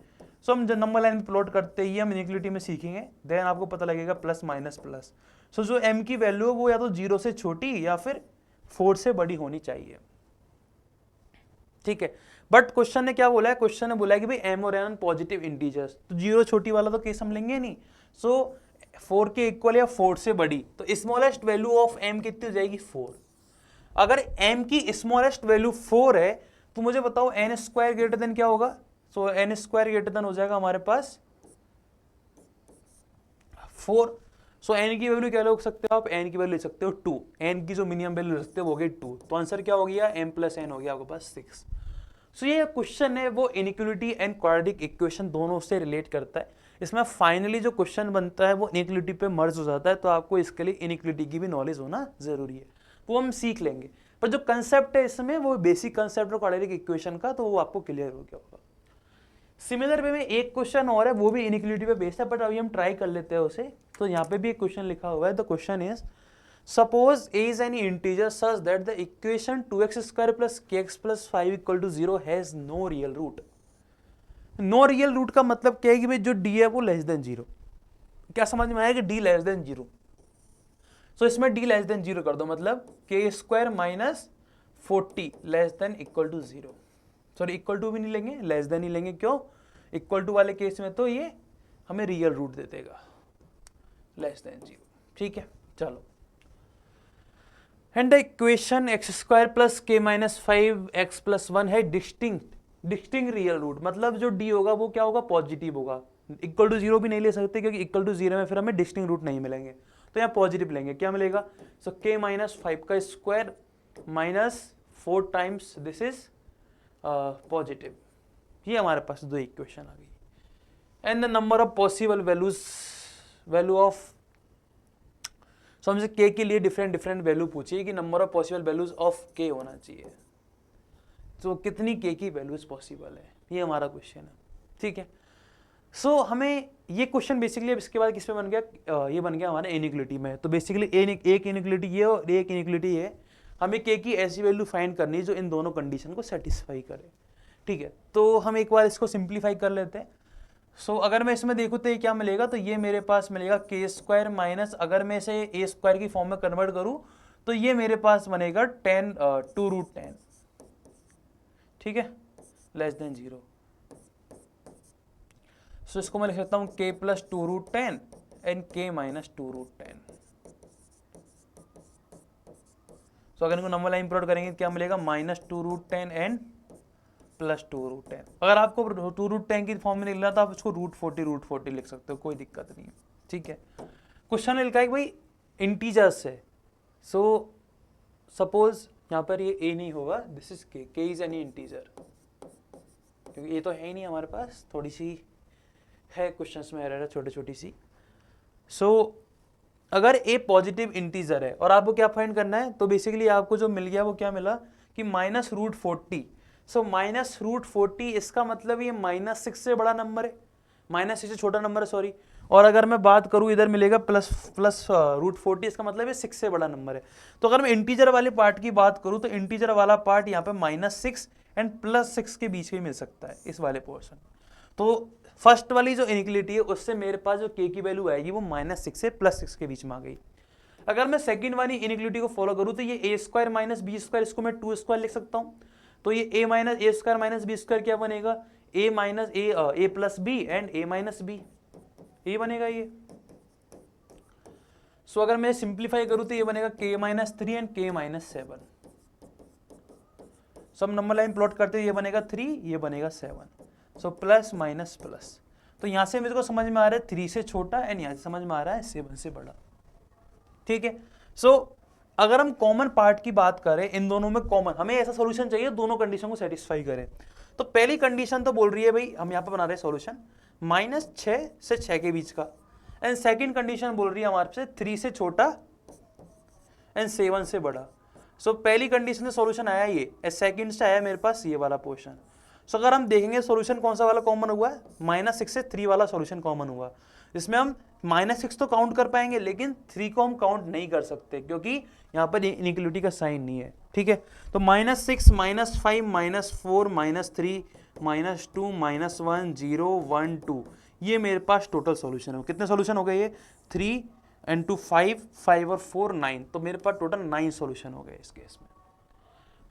S1: सो हम जब नंबर लाइन में प्लॉट करते ही हम इनइक्वालिटी में सीखेंगे, देन आपको पता लगेगा प्लस माइनस प्लस। सो जो m की वैल्यू है वो या तो 0 से छोटी या फिर 4 से बड़ी होनी चाहिए, ठीक है। बट क्वेश्चन ने क्या बोला है, क्वेश्चन ने बोला है कि भाई m और n पॉजिटिव इंटीजर्स, तो 0 छोटी वाला तो केस हम लेंगे नहीं। सो 4 के इक्वल या 4 से बड़ी, तो स्मॉलेस्ट वैल्यू ऑफ m कितनी हो जाएगी 4। अगर m की स्मॉलेस्ट वैल्यू 4 है तो मुझे बताओ n स्क्वायर ग्रेटर देन क्या होगा, सो n स्क्वायर ग्रेटर देन हो जाएगा हमारे पास 4। सो n की वैल्यू क्या ले सकते हो आप, n की वैल्यू ले सकते हो 2, n की जो मिनिमम वैल्यू ले सकते हो वो हो गई 2, तो आंसर क्या हो गया m प्लस n हो गया आपके पास 6। सो ये क्वेश्चन है वो इनइक्वालिटी एंड क्वाड्रेटिक इक्वेशन दोनों से रिलेट करता है। इसमें फाइनली जो क्वेश्चन बनता है वो इनइक्वालिटी पे मर्ज हो जाता है, तो आपको इसके लिए इनइक्वालिटी की भी नॉलेज होना जरूरी है, वो हम सीख लेंगे। पर जो कंसेप्ट है इसमें वो बेसिक कंसेप्ट है क्वाड्रेटिक इक्वेशन का, तो वो आपको क्लियर हो गया होगा। सिमिलर वे में एक क्वेश्चन और है, वो भी इनइक्वालिटी पे बेस्ड है, बट अभी हम ट्राई कर लेते हैं उसे। तो यहाँ पे भी एक क्वेश्चन लिखा हुआ है, the question is Suppose a is any integer such that the equation 2x square plus kx plus 5 equal to 0 has no real root। No real root का मतलब क्या है कि भाई जो d है वो लेस देन 0, क्या समझ में आया कि d लेस देन 0। सो इसमें d लेस देन 0 कर दो, मतलब k square minus 40 less than equal to 0, sorry equal to भी नहीं लेंगे, लेस देन ही लेंगे, क्यों, इक्वल टू वाले केस में तो ये हमें रियल रूट दे देगा लेस देन 0, ठीक है। चलो, and the equation x square plus के माइनस 5x प्लस 1 है डिस्टिंक्ट रियल रूट, मतलब जो d होगा वो क्या होगा, पॉजिटिव होगा। इक्वल टू 0 भी नहीं ले सकते क्योंकि इक्वल टू 0 में फिर हमें डिस्टिंक्ट रूट नहीं मिलेंगे, तो यहाँ पॉजिटिव लेंगे, क्या मिलेगा, सो k माइनस 5 का square minus 4 times this is positive. ये हमारे पास दो इक्वेशन आ गई। And the number of possible values, value of, so हमसे k के लिए डिफरेंट वैल्यू पूछिए कि number of possible values of k होना चाहिए, तो कितनी k की वैल्यूज पॉसिबल है, ये हमारा क्वेश्चन है, ठीक है। सो हमें ये क्वेश्चन बेसिकली अब इसके बाद किस पे बन गया, ये बन गया हमारे इनइक्वालिटी में। तो बेसिकली एक इनइक्वालिटी ये और एक इनइक्वालिटी है, हमें k की ऐसी वैल्यू फाइंड करनी है जो इन दोनों कंडीशन को सेटिस्फाई करे, ठीक है। तो हम एक बार इसको सिंप्लीफाई कर लेते हैं। सो अगर मैं इसमें देखूँ तो ये क्या मिलेगा, तो ये मेरे पास मिलेगा k स्क्वायर माइनस, अगर मैं इसे a स्क्वायर की फॉर्म में कन्वर्ट करूँ तो ये मेरे पास बनेगा 2√10, ठीक है, लेस देन 0। सो इसको मैं लिख सकता हूँ k plus 2√10 and k minus 2√10। सो अगर इनको नंबर लाइन प्लॉट करेंगे क्या मिलेगा, माइनस 2√10 एंड प्लस 2√10। अगर आपको 2√10 की फॉर्म में निकलना तो आप इसको √40 लिख सकते हो, कोई दिक्कत नहीं है, ठीक है। क्वेश्चन लिखा है कि भाई इंटीजर्स है, सो सपोज यहाँ पर ये a नहीं होगा, this is k is any integer, क्योंकि a तो है ही नहीं हमारे पास, थोड़ी सी है क्वेश्चंस में एरर है छोटी सी। सो अगर a पॉजिटिव इंटीजर है और आपको क्या फाइंड करना है, तो बेसिकली आपको जो मिल गया वो क्या मिला कि -√40। सो -√40 इसका मतलब ये -6 से बड़ा नंबर है, -6 से छोटा नंबर है, सॉरी। और अगर मैं बात करूँ इधर मिलेगा +√40, इसका मतलब ये 6 से बड़ा नंबर है। तो अगर मैं इंटीजर वाले पार्ट की बात करूँ तो इंटीजर वाला पार्ट यहाँ पे -6 एंड +6 के बीच में मिल सकता है, इस वाले पोर्शन। तो फर्स्ट वाली जो इनइक्वालिटी है उससे मेरे पास जो k की वैल्यू आएगी वो -6 से +6 के बीच में आ गई। अगर मैं सेकंड वाली इनइक्वालिटी को फॉलो करूँ तो ये a square minus b square, इसको मैं 2 स्क्वायर लिख सकता हूँ। तो ये a minus a square minus b square क्या बनेगा, a minus a plus b and a minus b, ये बनेगा ये। सो अगर मैं सिंप्लीफाई करूँ तो ये बनेगा k minus 3 and k minus 7। सब नंबर लाइन प्लॉट करते हैं, ये बनेगा 3, ये बनेगा 7। सो प्लस माइनस प्लस, तो यहाँ से मेरे को समझ में आ रहा है 3 से छोटा एंड यहाँ से समझ में आ रहा है 7 से बड़ा, ठीक है। सो अगर हम कॉमन पार्ट की बात करें, इन दोनों में कॉमन हमें ऐसा सॉल्यूशन चाहिए दोनों कंडीशन को सेटिस्फाई करे। तो पहली कंडीशन तो बोल रही है भाई, हम यहाँ पे बना रहे हैं सॉल्यूशन -6 से 6 के बीच का, एंड सेकंड कंडीशन बोल रही है हमारे से 3 से छोटा एंड 7 से बड़ा। सो पहली कंडीशन से सॉल्यूशन आया ये, एंड सेकंड से आया मेरे पास ये वाला पोर्शन। सो अगर हम देखेंगे सॉल्यूशन कौन सा वाला कॉमन हुआ है, -6 से 3 वाला सॉल्यूशन कॉमन हुआ। इसमें हम -6 तो काउंट कर पाएंगे लेकिन 3 को हम काउंट नहीं कर सकते क्योंकि यहाँ पर इनइक्वलिटी का साइन नहीं है, ठीक है। तो -6 -5 -4 -3 -2 -1 0 1 2 ये मेरे पास टोटल सॉल्यूशन है। कितने सॉल्यूशन हो गए ये, 3 and 2 5 और 4 9, तो मेरे पास टोटल 9 सॉल्यूशन हो गए इस केस में।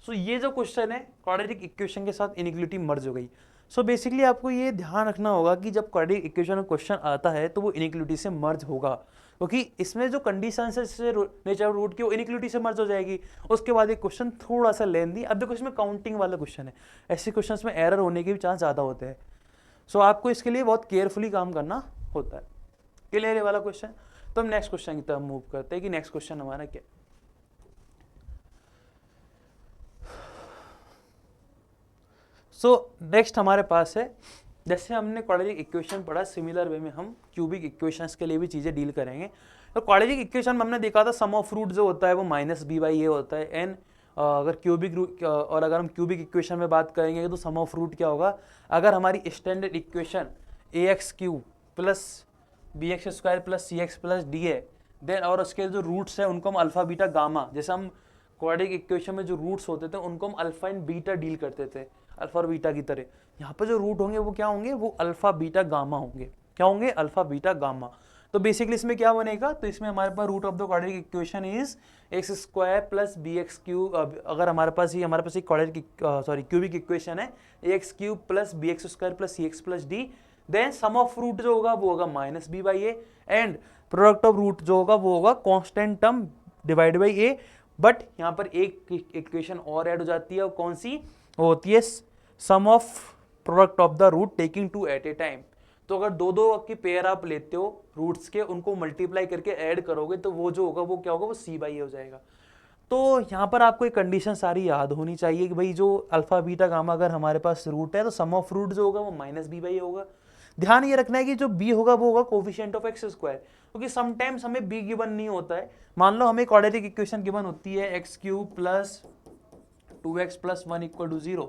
S1: सो ये जो क्वेश्चन है क्वाड्रेटिक इक्वेशन के साथ इनइक्वलिटी मर्ज हो गई। सो बेसिकली आपको ये ध्यान रखना होगा कि जब क्वाड्रेटिक इक्वेशन में क्वेश्चन आता है तो वो इनइक्वलिटी से मर्ज होगा, क्योंकि इसमें जो कंडीशन है नेचर रूट की वो इनइक्वलिटी से मर्ज हो जाएगी। उसके बाद एक क्वेश्चन थोड़ा सा लेंदी, अब देखो इसमें काउंटिंग वाला क्वेश्चन है, ऐसे क्वेश्चन में एरर होने के भी चांस ज़्यादा होते हैं। सो आपको इसके लिए बहुत केयरफुली काम करना होता है। क्लियर है वाला क्वेश्चन। तो हम नेक्स्ट क्वेश्चन की तरफ मूव करते हैं कि नेक्स्ट क्वेश्चन हमारा क्या। सो नेक्स्ट हमारे पास है, जैसे हमने क्वाड्रेटिक इक्वेशन पढ़ा, सिमिलर वे में हम क्यूबिक इक्वेशंस के लिए भी चीज़ें डील करेंगे। तो क्वाड्रेटिक इक्वेशन में हमने देखा था सम ऑफ रूट जो होता है वो -b/a होता है। एन अगर क्यूबिक रूट, और अगर हम क्यूबिक इक्वेशन में बात करेंगे तो सम ऑफ रूट क्या होगा, अगर हमारी standard equation ax³ + bx² + cx + d है देन, और उसके जो रूट्स हैं उनको हम अल्फा बीटा गामा, जैसे हम क्वाड्रेटिक इक्वेशन में जो रूट्स होते थे उनको हम अल्फा एंड बीटा डील करते थे, अल्फा और बीटा की तरह। यहाँ पर जो रूट होंगे वो क्या होंगे, वो अल्फा बीटा गामा होंगे। क्या होंगे, अल्फा बीटा गामा। तो बेसिकली इसमें क्या बनेगा, तो इसमें हमारे पास root of the quadratic equation is x² + bx³। अगर हमारे पास एक क्यूबिक इक्वेशन है ax³ + bx² + cx + d, then sum of root जो होगा वो होगा -b/a, and product of root जो होगा वो होगा constant term divide by a। But यहाँ पर एक इक्वेशन और ऐड हो जाती है, और कौन सी, वो होती है sum of product of the root taking 2 at a time. तो अगर दो की पेयर आप लेते हो रूट्स के, उनको मल्टीप्लाई करके ऐड करोगे तो वो जो होगा वो क्या होगा, वो c/a हो जाएगा। तो यहाँ पर आपको एक कंडीशन सारी याद होनी चाहिए कि भाई जो अल्फा बीटा गामा अगर हमारे पास रूट है तो सम ऑफ रूट जो होगा वो -b/a होगा। ध्यान ये रखना है कि जो b होगा वो होगा कोफिशिएंट ऑफ x², क्योंकि समटाइम्स हमें b गिवन नहीं होता है। मान लो हमें क्वाड्रेटिक इक्वेशन गिवन होती है x³ + 2x + 1 = 0,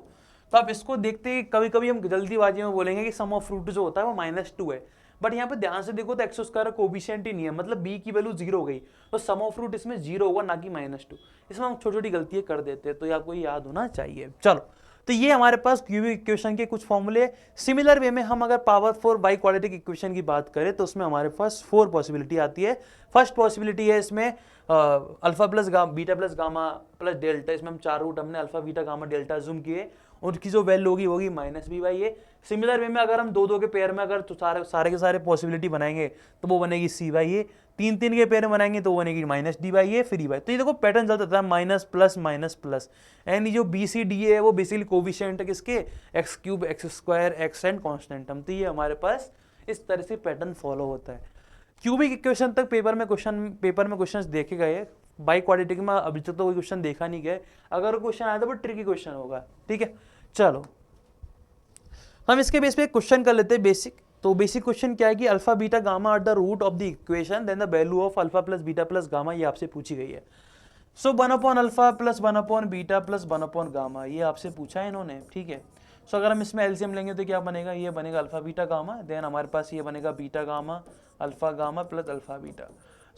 S1: तो आप इसको देखते हैं कभी कभी हम जल्दीबाजी में बोलेंगे कि सम ऑफ रूट जो होता है वो -2 है, बट यहाँ पे ध्यान से देखो तो x² कोफिशिएंट ही नहीं है, मतलब b की वैल्यू 0 हो गई, तो सम ऑफ रूट इसमें 0 होगा ना कि -2। इसमें हम छोटी छोटी गलतियां कर देते हैं, तो ये आपको याद होना चाहिए। चलो, तो ये हमारे पास क्यूबिक इक्वेशन के कुछ फॉर्मूले। सिमिलर वे में हम अगर पावर 4 बाई क्वाड्रेटिक इक्वेशन की बात करें तो उसमें हमारे पास 4 पॉसिबिलिटी आती है। फर्स्ट पॉसिबिलिटी है इसमें alpha plus beta plus gamma plus delta, इसमें हम 4 रूट हमने alpha beta gamma delta zoom किए, उनकी जो वैल्यू होगी -b/a। सिमिलर वे में अगर हम दो के पेयर में अगर तो सारे के सारे पॉसिबिलिटी बनाएंगे तो वो बनेगी c/a, 3 के पेयर में बनाएंगे तो वो बनेगी -d/a फिर e/। तो ये देखो पैटर्न चलता था minus plus minus plus, and जो b/c/d है वो बेसिकली कोफिशिएंट है किसके, x³ x² x एंड कॉन्स्टेंटम। तो ये हमारे पास इस तरह से पैटर्न फॉलो होता है। क्यूबिक इक्वेशन तक पेपर में क्वेश्चन देखे गए, बाई क्वाड्रेटिक में अभी तक तो कोई क्वेश्चन देखा नहीं गया। अगर क्वेश्चन आया तो वो ट्रिकी क्वेश्चन होगा, ठीक है। चलो हम इसके बेस पे एक क्वेश्चन कर लेते हैं बेसिक। तो बेसिक क्वेश्चन क्या है कि alpha beta gamma are the root of the equation, then the value of alpha plus beta plus gamma, ये आपसे पूछी गई है। सो 1/अल्फा प्लस 1/बीटा प्लस 1/गामा, ये आपसे पूछा है इन्होंने, ठीक है। सो अगर हम इसमें एलसीएम लेंगे तो क्या बनेगा, ये बनेगा अल्फा बीटा गामा, देन हमारे पास ये बनेगा beta gamma alpha gamma plus alpha beta.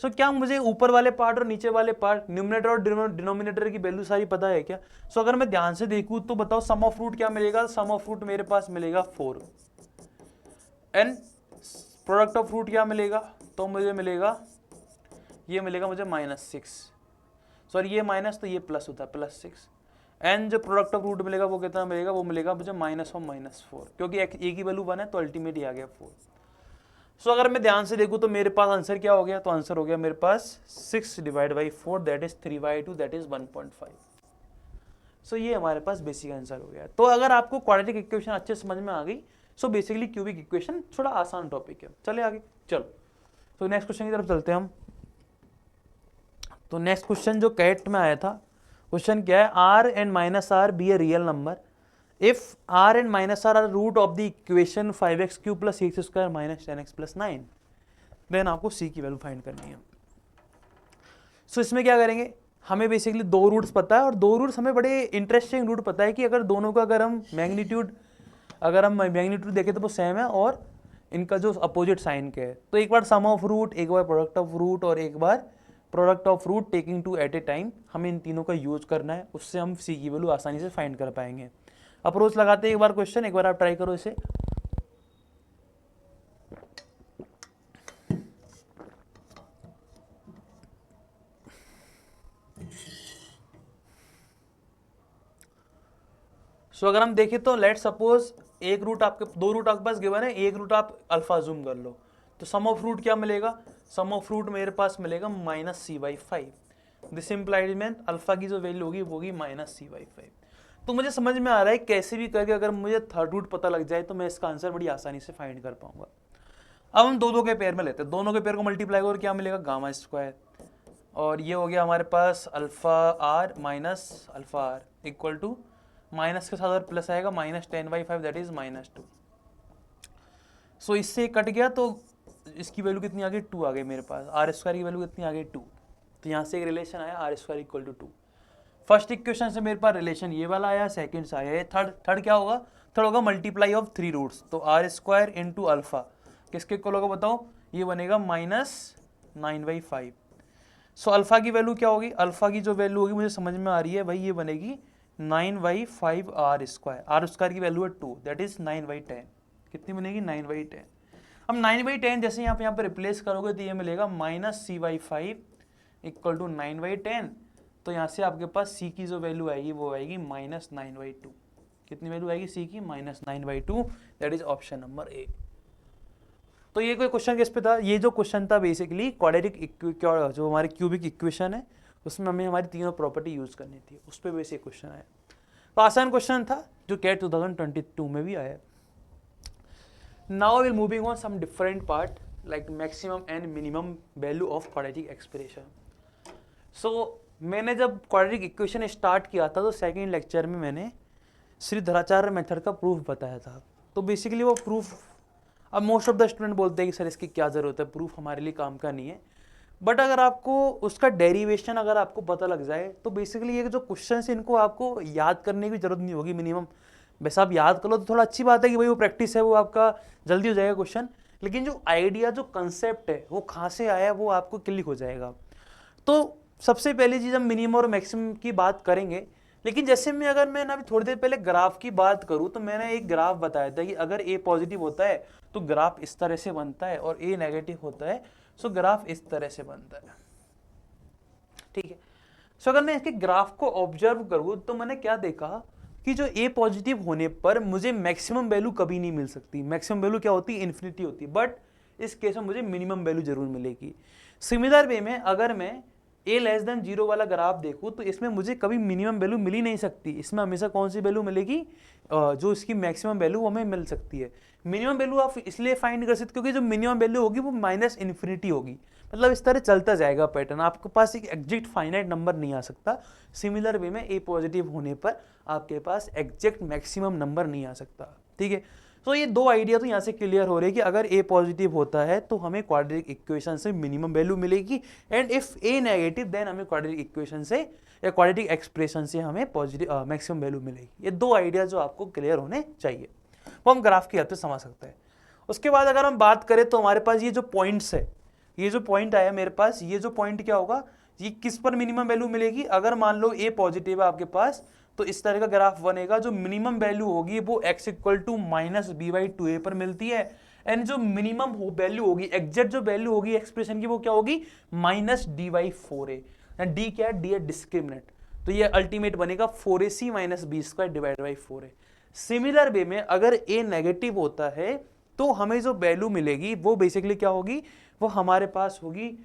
S1: So क्या मुझे ऊपर वाले पार्ट और नीचे वाले पार्ट, न्यूमरेटर और डिनोमिनेटर की वैल्यू सारी पता है क्या। सो अगर मैं ध्यान से देखूं तो बताओ सम ऑफ रूट क्या मिलेगा, सम ऑफ रूट मेरे पास मिलेगा 4, एंड प्रोडक्ट ऑफ रूट क्या मिलेगा, तो मुझे मिलेगा, ये मिलेगा मुझे -6, सॉरी ये माइनस तो ये प्लस होता है +6, एंड जो प्रोडक्ट ऑफ रूट मिलेगा वो कितना मिलेगा, वो मिलेगा मुझे -4, क्योंकि एक ही वैल्यू 1 है तो अल्टीमेट ही आ गया 4। सो अगर मैं ध्यान से देखूं तो मेरे पास आंसर क्या हो गया, तो आंसर हो गया मेरे पास 6 divide by 4 that is 3/2 that is 1.5। सो ये हमारे पास बेसिक आंसर हो गया। तो अगर आपको क्वाड्रेटिक इक्वेशन अच्छे समझ में आ गई, सो बेसिकली क्यूबिक इक्वेशन थोड़ा आसान टॉपिक है। चले आगे, चलो तो नेक्स्ट क्वेश्चन की तरफ चलते हैं हम। तो नेक्स्ट क्वेश्चन जो कैट में आया था, क्वेश्चन क्या है, r and -r be a real number if r and -r are root of the equation 5x³ + x² - 10x + 9, then आपको सी की वैल्यू फाइंड करनी है। सो इसमें क्या करेंगे, हमें बेसिकली दो रूट्स पता है और दो रूट्स हमें बड़े इंटरेस्टिंग रूट पता है कि अगर दोनों का अगर हम मैग्नीट्यूड देखें तो वो सेम है और इनका जो अपोजिट साइन के है, तो एक बार सम ऑफ रूट, एक बार प्रोडक्ट ऑफ रूट और एक बार product of root taking two at a time, हमें इन तीनों का यूज करना है, उससे हम सी की वैल्यू आसानी से फाइंड कर पाएंगे। अप्रोच लगाते हैं एक बार क्वेश्चन, एक बार आप ट्राई करो इसे। सो अगर हम देखें तो लेट सपोज एक रूट आपके, दो रूट आपके पास गिवन है, एक रूट आप अल्फा जूम कर लो, तो सम ऑफ रूट क्या मिलेगा, सम ऑफ रूट मेरे पास मिलेगा -c/5। This implied mean alpha की जो वैल्यू होगी वो होगी -c/5। तो मुझे समझ में आ रहा है कैसे भी करके अगर मुझे थर्ड रूट पता लग जाए तो मैं इसका आंसर बड़ी आसानी से फाइंड कर पाऊंगा। अब हम दो के पेयर में लेते हैं, दोनों के पेयर को मल्टीप्लाई और क्या मिलेगा, गामा स्क्वायर, और ये हो गया हमारे पास alpha r minus alpha r equal to minus के साथ और प्लस आएगा -10/5 दैट इज -2। सो इससे कट गया तो इसकी वैल्यू कितनी आ गई, 2 आ गई मेरे पास, आर स्क्वायर की वैल्यू कितनी आ गई 2, तो यहाँ से एक रिलेशन आया r square equal to 2। First equation से मेरे पास रिलेशन ये वाला आया, सेकंड से आया थर्ड क्या होगा, थर्ड होगा मल्टीप्लाई ऑफ 3 रूट्स, तो आर स्क्वायर इंटू अल्फा किसके इक्वल होगा बताओ, ये बनेगा -9/5। सो अल्फा की वैल्यू क्या होगी, अल्फा की जो वैल्यू होगी मुझे समझ में आ रही है भाई, ये बनेगी 9/5 आर स्क्वायर, आर स्क्वायर की वैल्यू है 2 दैट इज 9/10, कितनी बनेगी 9/10। अब 9/10 जैसे यहाँ पे रिप्लेस करोगे तो ये मिलेगा -c/5 इक्वल टू 9/10, तो यहाँ से आपके पास c की जो वैल्यू आएगी वो आएगी -9/2। कितनी वैल्यू आएगी c की, -9/2, that is option number A. तो ये कोई क्वेश्चन किस पे था, ये जो क्वेश्चन था बेसिकली क्वाड्रेटिक जो हमारे क्यूबिक इक्वेशन है उसमें हमें हमारी तीनों प्रॉपर्टी यूज करनी थी, उस पर बेसिक क्वेश्चन आया। तो आसान क्वेश्चन था जो कैट 2022 में भी आया। Now will moving on some different part like maximum and minimum value of quadratic expression. So मैंने जब क्वाड्रेटिक इक्वेशन स्टार्ट किया था तो सेकेंड लेक्चर में मैंने श्रीधराचार्य मेथड का प्रूफ बताया था। तो बेसिकली वो प्रूफ, अब मोस्ट ऑफ द स्टूडेंट बोलते हैं कि सर इसकी क्या ज़रूरत है, प्रूफ हमारे लिए काम का नहीं है, बट अगर आपको उसका डेरिवेशन अगर आपको पता लग जाए तो बेसिकली ये जो क्वेश्चन है इनको आपको याद करने की जरूरत नहीं होगी मिनिमम। वैसे आप याद कर लो तो थोड़ा अच्छी बात है कि भाई वो प्रैक्टिस है, वो आपका जल्दी हो जाएगा क्वेश्चन, लेकिन जो आइडिया जो कंसेप्ट है वो कहाँ से आया वो आपको क्लिक हो जाएगा। तो सबसे पहली चीज़ हम मिनिमम और मैक्सिमम की बात करेंगे, लेकिन जैसे मैं अगर मैं अभी थोड़ी देर पहले ग्राफ की बात करूँ तो मैंने एक ग्राफ बताया था कि अगर ए पॉजिटिव होता है तो ग्राफ इस तरह से बनता है और ए नेगेटिव होता है सो ग्राफ इस तरह से बनता है, ठीक है। सो अगर मैं इसके ग्राफ को ऑब्जर्व करूँ तो मैंने क्या देखा कि जो ए पॉजिटिव होने पर मुझे मैक्सिमम वैल्यू कभी नहीं मिल सकती, मैक्सिमम वैल्यू क्या होती है, इन्फिनिटी होती है, बट इस केस में मुझे मिनिमम वैल्यू जरूर मिलेगी। सिमिलर वे में अगर मैं a लेस देन 0 वाला ग्राफ देखूँ तो इसमें मुझे कभी मिनिमम वैल्यू मिल ही नहीं सकती, इसमें हमेशा कौन सी वैल्यू मिलेगी, जो इसकी मैक्सिमम वैल्यू हमें मिल सकती है। मिनिमम वैल्यू आप इसलिए फाइंड कर सकते क्योंकि जो मिनिमम वैल्यू होगी वो -इन्फिनिटी होगी, मतलब इस तरह चलता जाएगा पैटर्न, आपके पास एक एग्जैक्ट फाइनाइट नंबर नहीं आ सकता। सिमिलर वे में ए पॉजिटिव होने पर आपके पास एग्जैक्ट मैक्सिमम नंबर नहीं आ सकता, ठीक है। तो ये दो आइडिया तो यहाँ से क्लियर हो रहे हैं कि अगर ए पॉजिटिव होता है तो हमें क्वाड्रेटिक इक्वेशन से मिनिमम वैल्यू मिलेगी, and if a negative then हमें क्वाड्रेटिक इक्वेशन से या क्वाड्रेटिक एक्सप्रेशन से हमें पॉजिटिव मैक्सिमम वैल्यू मिलेगी। ये दो आइडिया जो आपको क्लियर होने चाहिए, वो हम ग्राफ की हेल्प से समझ सकते हैं। उसके बाद अगर हम बात करें तो हमारे पास ये जो पॉइंट्स है, ये जो पॉइंट आया मेरे पास, ये जो पॉइंट क्या होगा, ये किस पर मिनिमम वैल्यू मिलेगी, अगर मान लो ए पॉजिटिव है आपके पास तो इस तरह का ग्राफ बनेगा, जो मिनिमम वैल्यू होगी वो x इक्वल टू -b/2a पर मिलती है, एंड जो मिनिमम वैल्यू होगी, एग्जैक्ट जो वैल्यू होगी एक्सप्रेशन की वो क्या होगी, -d/4a। d क्या है, d है डिस्क्रिमिनेंट, तो ये अल्टीमेट बनेगा 4ac - b² divide by 4a। Similar way में अगर a नेगेटिव होता है तो हमें जो वैल्यू मिलेगी वो बेसिकली क्या होगी, वो हमारे पास होगी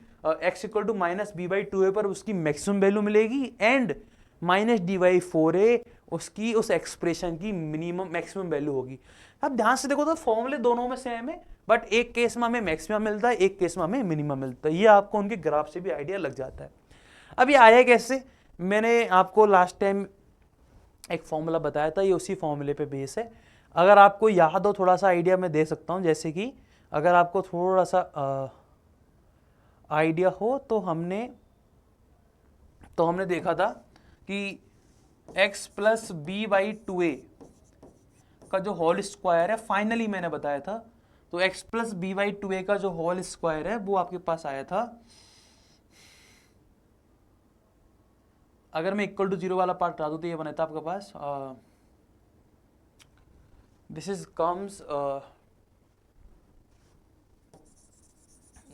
S1: x इक्वल टू -b/2a पर उसकी मैक्सिमम वैल्यू मिलेगी, एंड -d/4a उसकी उस एक्सप्रेशन की मिनिमम मैक्सिमम वैल्यू होगी। अब ध्यान से देखो तो फॉर्मूले दोनों में सेम है, बट एक केस में हमें मैक्सिमम मिलता है, एक केस में हमें मिनिमम मिलता है, ये आपको उनके ग्राफ से भी आइडिया लग जाता है। अब ये आया कैसे, मैंने आपको लास्ट टाइम एक फॉर्मूला बताया था, ये उसी फॉर्मूले पे बेस है। अगर आपको याद हो थोड़ा सा आइडिया मैं दे सकता हूँ, जैसे कि अगर आपको थोड़ा सा आइडिया हो तो हमने देखा था कि x plus b by two a का जो होल स्क्वायर है, फाइनली मैंने बताया था, तो x plus b by two a का जो होल स्क्वायर है वो आपके पास आया था, अगर मैं इक्वल टू जीरो वाला पार्ट हटा दूं तो ये बना था आपके पास, दिस इज कम्स,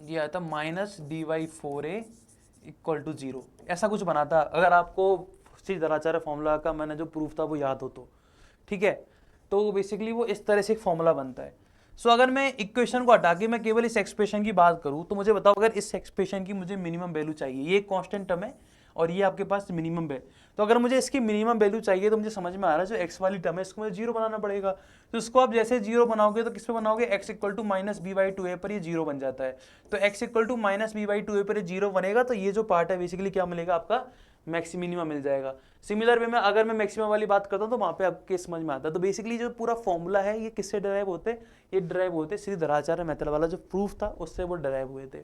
S1: ये आया था minus D by four a equal to zero, ऐसा कुछ बना था, अगर आपको श्रीधराचार्य फॉर्मूला का मैंने जो प्रूफ था वो याद हो तो, ठीक है। तो बेसिकली वो इस तरह से एक फॉर्मूला बनता है। सो अगर मैं इक्वेशन को हटा के मैं केवल इस एक्सप्रेशन की बात करूं तो मुझे बताओ, अगर इस एक्सप्रेशन की मुझे मिनिमम वैल्यू चाहिए, ये कांस्टेंट टर्म है और ये आपके पास मिनिमम है, तो अगर मुझे इसकी मिनिमम वैल्यू चाहिए तो मुझे समझ में आ रहा है जो एक्स वाली टर्म है इसको मुझे जीरो बनाना पड़ेगा। तो इसको आप जैसे जीरो बनाओगे तो किस पे बनाओगे, x equal to minus b by two a पर ये जीरो बन जाता है। तो x equal to minus b by two a पर ये जीरो बनेगा, तो ये जो पार्ट है बेसिकली क्या मिलेगा, आपका मैक्सिमिनिमा मिल जाएगा। सिमिलर वे में अगर मैं मैक्सिमम वाली बात करता हूँ तो वहाँ पे आपके समझ में आता है। तो बेसिकली जो पूरा फॉर्मूला है ये किससे डिराइव होते हैं, ये डिराइव होते श्रीधराचार्य मेथड वाला जो प्रूफ था उससे वो डिराइव हुए थे,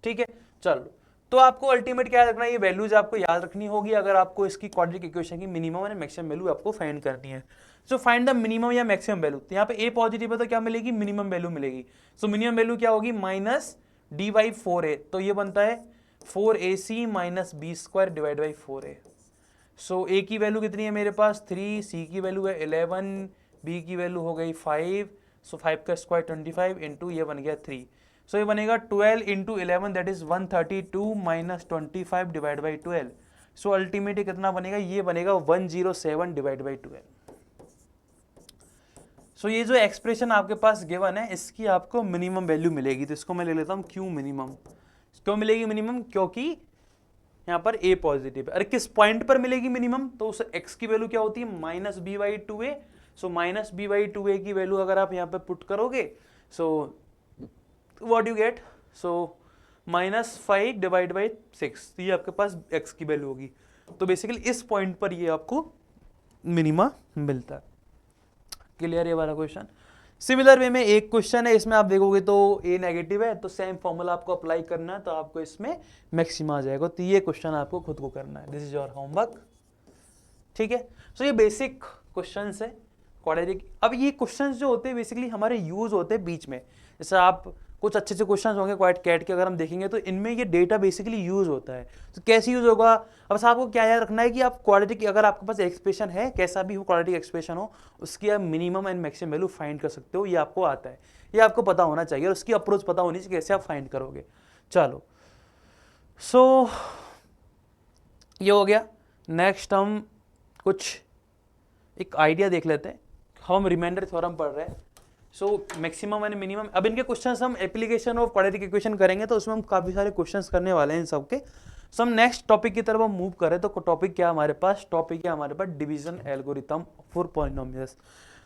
S1: ठीक है। चलो, तो आपको अल्टीमेट क्या रखना है, ये वैल्यूज आपको याद रखनी होगी अगर आपको इसकी क्वाड्रेटिक इक्वेशन की मिनिमम और मैक्सिमम वैल्यू आपको फाइंड करनी है। सो फाइंड द मिनिमम या मैक्सिमम वैल्यू, तो यहाँ पे ए पॉजिटिव है तो क्या मिलेगी, मिनिमम वैल्यू मिलेगी। सो मिनिमम वैल्यू क्या होगी, minus d by four a, तो ये बनता है four a c minus b square divide by four a. So a की वैल्यू कितनी है मेरे पास 3, सी की वैल्यू है 11, बी की वैल्यू हो गई 5, सो 5 का स्क्वायर 25 इंटू ये बन गया 3। सो ये बनेगा 12 into 11 that is 132 minus 25 divide by 12। So ultimately कितना बनेगा, ये बनेगा 107 डिवाइड बाई 12। सो ये जो एक्सप्रेशन आपके पास गिवन है इसकी आपको मिनिमम वैल्यू मिलेगी, तो इसको मैं ले लेता हूँ क्यों मिनिमम। क्यों मिलेगी मिनिमम, क्योंकि यहाँ पर ए पॉजिटिव है। अरे किस पॉइंट पर मिलेगी मिनिमम, तो उस एक्स की वैल्यू क्या होती है, minus b by two a. So minus b by two a की वैल्यू अगर आप यहाँ पे पुट करोगे, so what you get, so minus 5 divide by 6, ये आपके पास एक्स की वैल्यू होगी। तो बेसिकली इस पॉइंट पर ये आपको मिनिमा मिलता है। क्लियर ये वाला क्वेश्चन। सिमिलर वे में एक क्वेश्चन है, इसमें आप देखोगे तो ए नेगेटिव है, तो सेम फॉर्मूला आपको अप्लाई करना है, तो आपको इसमें मैक्सिमा आ जाएगा। तो ये क्वेश्चन आपको खुद को करना है, दिस इज योर होमवर्क, ठीक है। सो ये बेसिक क्वेश्चंस है क्वाड्रेटिक। अब ये क्वेश्चंस जो होते हैं बेसिकली हमारे यूज होते हैं बीच में, जैसे आप कुछ अच्छे से क्वेश्चंस होंगे क्वाड कैट के, अगर हम देखेंगे तो इनमें ये डेटा बेसिकली यूज होता है। तो कैसे यूज होगा, अब आपको क्या याद रखना है कि आप क्वाड्रेटिक, अगर आपके पास एक्सप्रेशन है कैसा भी हो, क्वाड्रेटिक एक्सप्रेशन हो, उसकी आप minimum and maximum value find कर सकते हो, ये आपको आता है, ये आपको पता होना चाहिए और उसकी अप्रोच पता होनी चाहिए कैसे आप फाइंड करोगे। चलो, सो ये हो गया। नेक्स्ट हम कुछ एक आइडिया देख लेते हैं, हम रिमाइंडर थ्योरम पढ़ रहे हैं। सो मैक्सिमम एंड मिनिमम, अब इनके क्वेश्चंस हम एप्लीकेशन ऑफ क्वाड्रेटिक इक्वेशन करेंगे, तो उसमें हम काफी सारे क्वेश्चंस करने वाले हैं इन सब के। सो हम नेक्स्ट टॉपिक की तरफ हम मूव करें, तो टॉपिक क्या हमारे पास, टॉपिक है हमारे पास डिवीजन एल्गोरिथम फॉर पॉलिनोमियल्स।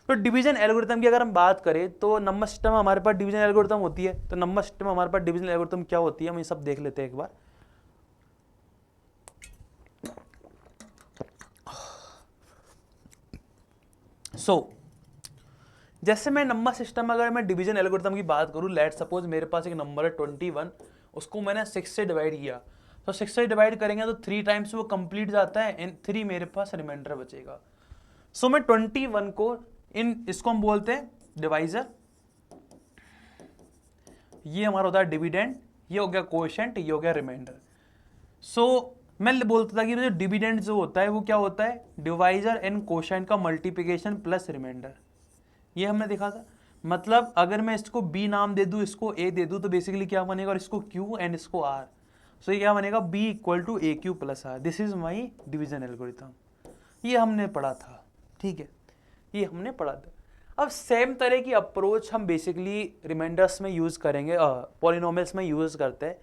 S1: तो डिवीजन एल्गोरिथम की अगर हम बात करें तो नंबर सिस्टम हमारे पास डिवीजन एल्गोरिथम होती है। तो नंबर सिस्टम हमारे पास डिवीजन एल्गोरिथम क्या होती है, हम ये सब देख लेते हैं एक बार। सो जैसे मैं नंबर सिस्टम, अगर मैं डिवीजन एल्गोरिथम की बात करूं, लेट सपोज मेरे पास एक नंबर है 21, उसको मैंने 6 से डिवाइड किया, तो 6 से डिवाइड करेंगे तो 3 टाइम्स वो कंप्लीट जाता है, एंड 3 मेरे पास रिमाइंडर बचेगा। सो मैं 21 को इसको हम बोलते हैं डिवाइजर, ये हमारा होता है डिविडेंड, ये हो गया कोएफिशिएंट, ये हो गया रिमाइंडर। सो मैं बोलता था कि जो डिविडेंड जो होता है वो क्या होता है, डिवाइजर एंड कोएफिशिएंट का मल्टीप्लिकेशन प्लस रिमाइंडर, ये हमने देखा था। मतलब अगर मैं इसको b नाम दे दूं, इसको a दे दूं, तो बेसिकली क्या बनेगा, और इसको q एंड इसको r, सो ये क्या बनेगा, b equal to a q plus r. This is my division algorithm, ये हमने पढ़ा था, ठीक है, ये हमने पढ़ा था। अब सेम तरह की अप्रोच हम बेसिकली रिमाइंडर्स में यूज करेंगे, पॉलिनोमियल्स में यूज करते हैं।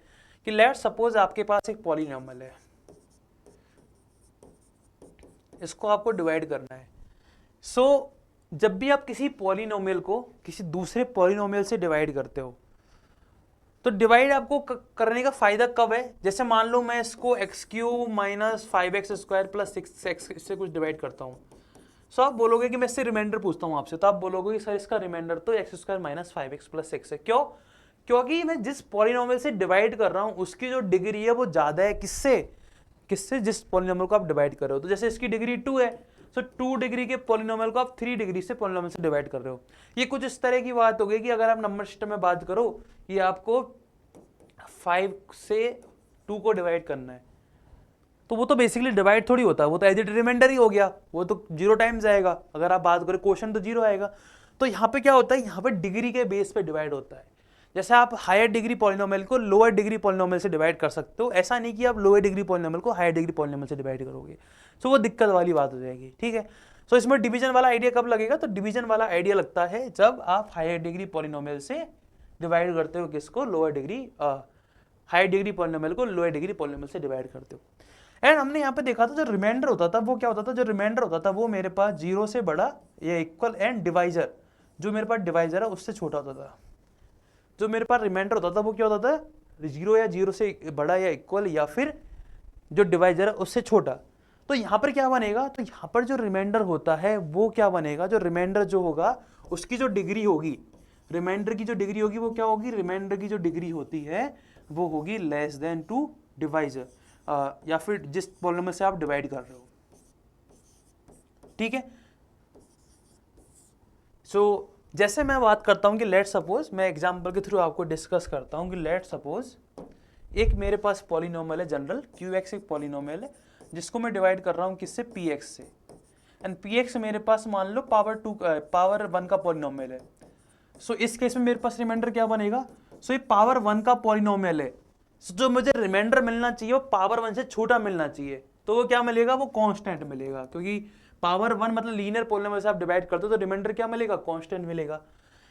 S1: कि लेट सपोज आपके पास एक पॉलिनोमियल है, इसको आपको डिवाइड करना है। सो जब भी आप किसी पॉलिनोमियल को किसी दूसरे पॉलिनोमियल से डिवाइड करते हो, तो डिवाइड आपको करने का फायदा कब है, जैसे मान लो मैं इसको x Q minus 5x square plus 6x इससे कुछ डिवाइड करता हूँ। सो आप बोलोगे कि मैं इससे रिमाइंडर पूछता हूँ आपसे, तो आप बोलोगे कि सर इसका रिमाइंडर तो x square minus 5x plus 6 है। क्यों, क्योंकि मैं जिस पॉलिनोमियल से डिवाइड कर रहा हूं उसकी जो डिग्री है वो ज्यादा है किससे जिस पॉलिनोमियल को आप डिवाइड कर रहे हो। तो जैसे इसकी डिग्री 2 है, तो 2 डिग्री के पॉलिनोमियल को आप 3 डिग्री से पॉलिनोमियल से डिवाइड कर रहे हो। ये कुछ इस तरह की बात हो गई कि अगर आप नंबर सिस्टम में बात करो कि आपको 5 से 2 को डिवाइड करना है, तो वो तो बेसिकली डिवाइड थोड़ी होता है, वो तो एज इट रिमाइंडर ही हो गया, वो तो 0 टाइम्स आएगा। अगर आप बात करें क्वोशंट तो 0 आएगा। तो यहाँ पे क्या होता है, यहाँ पे डिग्री के बेस पे डिवाइड होता है। जैसे आप हायर डिग्री पॉलिनोमियल को लोअर डिग्री पॉलिनोमियल से डिवाइड कर सकते हो, ऐसा नहीं कि आप लोअर डिग्री पॉलिनोमियल को हायर डिग्री पॉलिनोमियल से डिवाइड करोगे, तो वो दिक्कत वाली बात हो जाएगी। ठीक है, सो इसमें डिवीजन वाला आइडिया कब लगेगा, तो डिवीजन वाला आइडिया लगता है जब आप हायर डिग्री पॉलिनोमियल से डिवाइड करते हो किसको, lower degree higher degree polynomial को लोअर डिग्री पॉलिनोमियल से डिवाइड करते हो। एंड हमने यहाँ पे देखा था जो रिमाइंडर होता था वो क्या होता था, जो रिमाइंडर होता था वो मेरे पास 0 से बड़ा या इक्वल, एंड डिवाइजर जो मेरे पास डिवाइजर है उससे छोटा होता था। जो मेरे पास रिमाइंडर होता था वो क्या होता था, 0 या 0 से बड़ा या इक्वल, या फिर जो डिवाइजर है उससे छोटा। तो यहाँ पर क्या बनेगा, तो यहाँ पर जो रिमाइंडर होता है वो क्या बनेगा, जो रिमाइंडर जो होगा उसकी जो डिग्री होगी, रिमाइंडर की जो डिग्री होगी वो क्या होगी, रिमाइंडर की जो डिग्री होती है वो होगी लेस देन टू डिवाइजर, या फिर जिस पॉलिनोमियल से आप डिवाइड कर रहे हो। ठीक है, सो जैसे मैं बात करता हूं कि लेट सपोज, मैं एग्जांपल के थ्रू आपको डिस्कस करता हूं कि लेट सपोज एक मेरे पास पॉलिनोमियल है जनरल, QX एक पॉलिनोमियल है जिसको मैं डिवाइड कर रहा हूं किससे, PX से। एंड PX मेरे पास मान लो पावर 1 का पॉलिनोमियल है। सो इस केस में मेरे पास रिमाइंडर क्या बनेगा, सो ये पावर 1 का पॉलिनोमियल है, so जो मुझे रिमाइंडर मिलना चाहिए वो पावर 1 से छोटा मिलना चाहिए, तो वो क्या मिलेगा, वो कांस्टेंट मिलेगा, क्योंकि पावर 1 मतलब लीनियर पॉलिनोमियल से आप डिवाइड करते हो तो रिमाइंडर क्या मिलेगा, कांस्टेंट मिलेगा।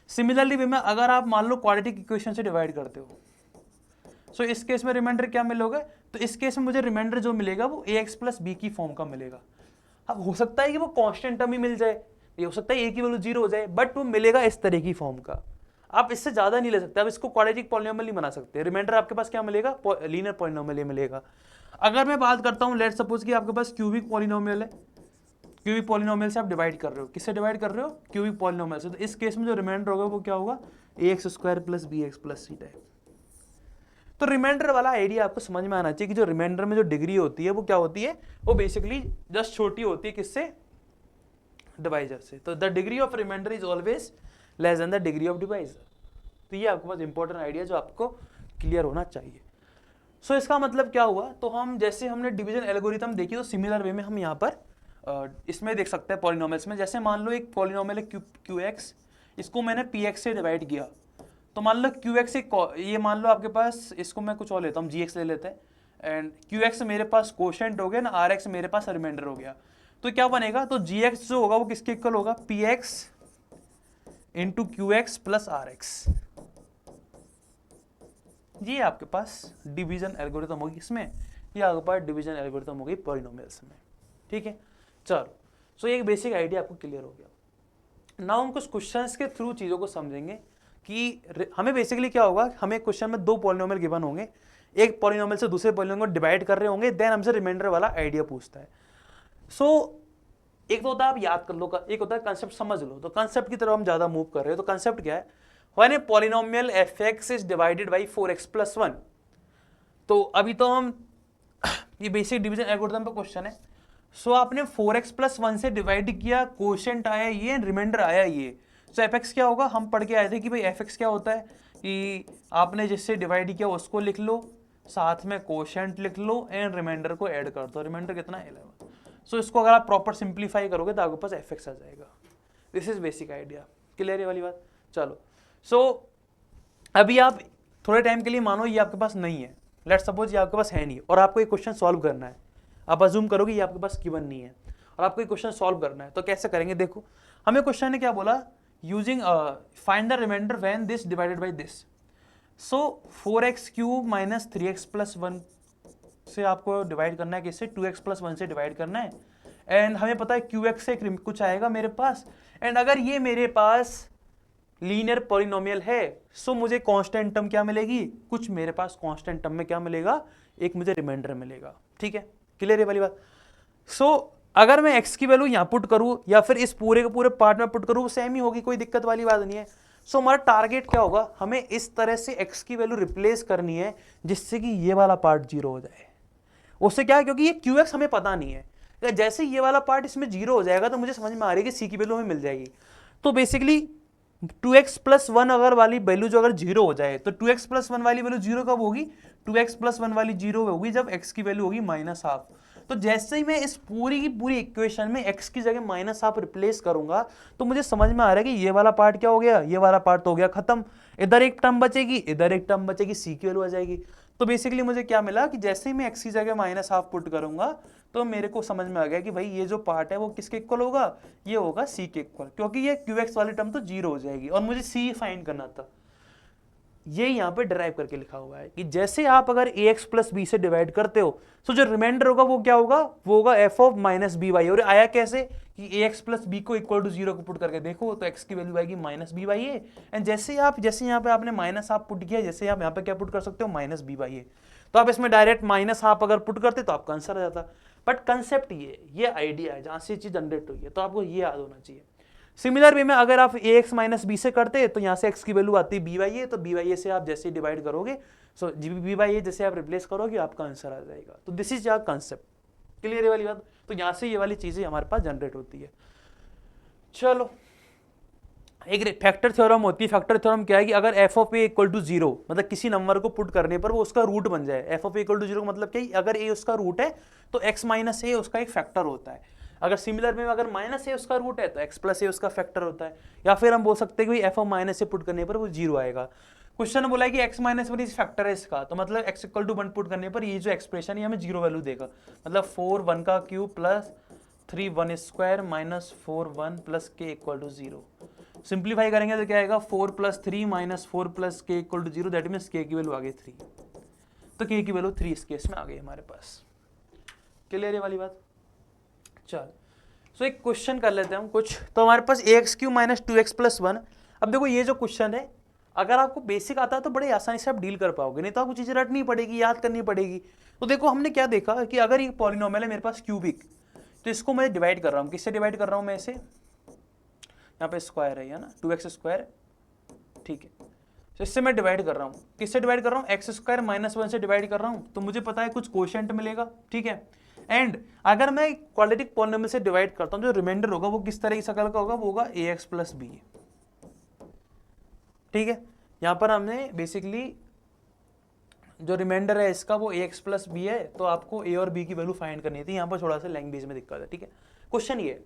S1: सिमिलरली वे में अगर आप मान लो क्वाड्रेटिक इक्वेशन से डिवाइड करते हो, सो इस केस में रिमाइंडर क्या मिलोगे, तो इस केस में मुझे रिमाइंडर जो मिलेगा वो ax प्लस बी की फॉर्म का मिलेगा। अब हो सकता है कि वो कांस्टेंट टर्म ही मिल जाए, ये हो सकता है a की वैल्यू 0 हो जाए, बट वो मिलेगा इस तरह की फॉर्म का। आप इससे ज्यादा नहीं ले सकते, आप इसको क्वाड्रेटिक पॉलिनोमियल नहीं बना सकते। रिमाइंडर आपके पास क्या मिलेगा, लीनियर पॉलिनोमियल ही मिलेगा। अगर मैं बात करता हूं लेट सपोज कि आपके पास क्यूबिक पॉलिनोमियल है, क्यूबिक पॉलिनोमियल से आप डिवाइड कर रहे हो, किससे डिवाइड कर रहे हो, क्यूबिक पॉलिनोमियल से, तो इस केस में जो रिमाइंडर होगा वो क्या होगा, ax square plus bx plus c type. तो रिमाइंडर वाला आइडिया आपको समझ में आना चाहिए कि जो रिमाइंडर में जो डिग्री होती है वो क्या होती है, वो बेसिकली जस्ट छोटी होती है किससे, डिवाइजर से। तो the degree of remainder is always less than the degree of divisor. तो ये आपके पास इंपॉर्टेंट आइडिया जो आपको क्लियर होना चाहिए। सो इसका मतलब क्या हुआ, तो हम जैसे हमने डिवीजन एल्गोरिथम देखी तो सिमिलर वे में हम यहाँ पर इसमें देख सकते हैं पॉलिनोमियल्स में। जैसे मान लो एक पॉलिनोमियल है QX, इसको मैंने PX से डिवाइड किया, तो मान लो QX ये मान लो आपके पास, इसको मैं कुछ और लेता हूँ, GX ले लेते हैं, एंड QX मेरे पास कोशेंट हो गया ना, RX मेरे पास रिमाइंडर हो गया। तो क्या बनेगा, तो GX जो होगा वो किसके इक्वल होगा, PX into QX plus RX। ये आपके पास डिवीजन एल्गोरिथम होगी इसमें, ये आपके पास डिवीजन एल्गोरिथम होगी पॉलिनोमियल्स में। ठीक है, चलो, सो ये एक बेसिक आइडिया आपको क्लियर हो गया। नाउ हम कुछ क्वेश्चंस के थ्रू चीज़ों को समझेंगे कि हमें बेसिकली क्या होगा, हमें क्वेश्चन में 2 पॉलिनोमियल गिवन होंगे, एक पॉलिनोमियल से दूसरे पॉलिनोमियल को डिवाइड कर रहे होंगे, देन हमसे रिमाइंडर वाला आइडिया पूछता है। सो एक तो होता है आप याद कर लो, एक होता है कंसेप्ट समझ लो। तो कंसेप्ट की तरफ हम ज़्यादा मूव कर रहे हैं, तो कंसेप्ट क्या है, when a polynomial fx is divided by 4x plus 1। तो अभी तो हम ये बेसिक डिवीजन एल्गोरिथम पे क्वेश्चन है। सो आपने 4x प्लस 1 से डिवाइड किया, कोशेंट आया ये, रिमाइंडर आया ये। सो fx क्या होगा, हम पढ़ के आए थे कि भाई fx क्या होता है कि आपने जिससे डिवाइड किया उसको लिख लो, साथ में कोशेंट लिख लो, एंड रिमाइंडर को ऐड कर दो। रिमाइंडर कितना है, 11। सो इसको अगर आप प्रॉपर सिंप्लीफाई करोगे तो आपके पास fx आ जाएगा। This is basic idea, clear है वाली बात। चलो, सो अभी आप थोड़े टाइम के लिए मानो ये आपके पास नहीं है, लेट्स सपोज ये आपके पास है नहीं, और आपको ये क्वेश्चन सॉल्व करना है। आप अज्यूम करोगे ये आपके पास गिवन नहीं है और आपको ये क्वेश्चन सॉल्व करना है, तो कैसे करेंगे, देखो हमें क्वेश्चन ने क्या बोला, using find the remainder when this divided by this. So 4x cube minus 3x plus 1 से आपको डिवाइड करना है, किससे, 2x प्लस 1 से डिवाइड करना है। एंड हमें पता है QX से कुछ आएगा मेरे पास, एंड अगर ये मेरे पास लीनियर पॉलिनोमियल है, सो मुझे कांस्टेंट टर्म क्या मिलेगी, कुछ मेरे पास कांस्टेंट टर्म में क्या मिलेगा, एक मुझे रिमाइंडर मिलेगा। ठीक है, क्लियर है वाली बात। सो अगर मैं x की वैल्यू यहाँ पुट करूँ या फिर इस पूरे के पूरे पार्ट में पुट करूँ, सेम ही होगी, कोई दिक्कत वाली बात नहीं है। सो हमारा टारगेट क्या होगा, हमें इस तरह से x की वैल्यू रिप्लेस करनी है जिससे कि ये वाला पार्ट जीरो हो जाए। उससे क्या है, क्योंकि ये qx हमें पता नहीं है, जैसे ये वाला पार्ट इसमें जीरो हो जाएगा तो मुझे समझ में आ रही है कि c की वैल्यू हमें मिल जाएगी। तो बेसिकली 2x प्लस 1 अगर वाली वैल्यू जो अगर जीरो हो जाए तो 2x प्लस 1 वाली वैल्यू जीरो कब होगी, 2x प्लस 1 वाली जीरो होगी जब x की वैल्यू होगी -हाफ। तो जैसे ही मैं इस पूरी की पूरी इक्वेशन में x की जगह -हाफ रिप्लेस करूंगा तो मुझे समझ में आ रहा है कि ये वाला पार्ट क्या हो गया, ये वाला पार्ट तो हो गया खत्म, इधर एक टर्म बचेगी, इधर एक टर्म बचेगी, c की वैल्यू आ जाएगी। तो बेसिकली मुझे क्या मिला कि जैसे ही मैं x की जगह -हाफ पुट करूंगा तो मेरे को समझ में आ गया कि भाई ये जो पार्ट है वो किसके इक्वल होगा, ये होगा c के इक्वल, क्योंकि ये qx वाली टर्म तो जीरो हो जाएगी और मुझे c फाइंड करना था। ये यहाँ पे डिराइव करके लिखा हुआ है कि जैसे आप अगर ax प्लस बी से डिवाइड करते हो तो जो रिमाइंडर होगा वो क्या होगा, वो होगा f of minus b by. और आया कैसे कि ax प्लस बी को इक्वल टू जीरो को पुट करके देखो तो x की वैल्यू आएगी minus b by a. And जैसे यहाँ पे आपने माइनस हाफ पुट किया, जैसे आप यहाँ पे क्या पुट कर सकते हो, माइनस बी वाई ए, तो आप इसमें डायरेक्ट माइनस हाफ अगर पुट करते तो आपका आंसर आ जाता। बट कंसेप्ट ये आइडिया है जहां से चीज जनरेट हुई है, तो आपको ये याद होना चाहिए। सिमिलर वे में अगर आप ax माइनस बी से करते तो यहाँ से x की वैल्यू आती है बी वाई ए, तो बी वाई ए से आप जैसे ही डिवाइड करोगे, सो बी वाई ए जैसे आप रिप्लेस करोगे आपका आंसर आ जाएगा। तो this is your concept, clear है वाली बात। तो यहाँ से ये वाली चीजें हमारे पास जनरेट होती है। चलो, एक फैक्टर थ्योरम होती है। फैक्टर थ्योरम क्या है कि अगर f of a equal to zero, मतलब किसी नंबर को पुट करने पर वो उसका रूट बन जाए। f of a equal to zero मतलब क्या, अगर a उसका रूट है तो x माइनस a उसका एक फैक्टर होता है। अगर सिमिलर में अगर माइनस a उसका रूट है तो x प्लस a उसका फैक्टर होता है। या फिर हम बोल सकते हैं कि f of minus a put करने पर वो जीरो आएगा। क्वेश्चन बोला है कि x minus one is factor है इसका, तो मतलब x इक्वल टू 1 पुट करने पर ये जो एक्सप्रेशन है हमें जीरो वैल्यू देगा। मतलब 4 1 का cube plus 3 1 square minus 4 1 plus k equal to zero. Simplify करेंगे तो क्या आएगा, 4 plus 3 minus 4 plus k equal to zero, that means k की वैल्यू आ गई 3। तो k की वैल्यू 3 इस केस में आ गई हमारे पास। क्लियर है वाली बात। चल, सो एक क्वेश्चन कर लेते हैं हम कुछ। तो हमारे पास ax Q minus 2x plus 1। अब देखो ये जो क्वेश्चन है, अगर आपको बेसिक आता है तो बड़े आसानी से आप डील कर पाओगे, नहीं तो आपको चीजें रटनी पड़ेगी, याद करनी पड़ेगी। तो देखो हमने क्या देखा कि अगर ये पॉलिनोमियल है मेरे पास क्यूबिक, तो इसको मैं डिवाइड कर रहा हूँ। किससे डिवाइड कर रहा हूँ मैं इसे, यहाँ पे स्क्वायर है ना, 2x स्क्वायर, ठीक है। तो इससे मैं डिवाइड कर रहा हूँ, किससे डिवाइड कर रहा हूँ, एक्स स्क्वायर माइनस 1 से डिवाइड कर रहा हूँ। तो मुझे पता है कुछ कोशेंट मिलेगा, ठीक है। एंड अगर मैं क्वाड्रेटिक पॉलिनोमियल से डिवाइड करता हूँ, जो रिमाइंडर होगा वो किस तरह की शक्ल का होगा, वो होगा ax प्लस बी, ठीक है। यहाँ पर हमने बेसिकली जो रिमाइंडर है इसका वो ax प्लस बी है, तो आपको a और b की वैल्यू फाइंड करनी थी। यहाँ पर थोड़ा सा लैंग्वेज में दिक्कत है, ठीक है। क्वेश्चन ये है,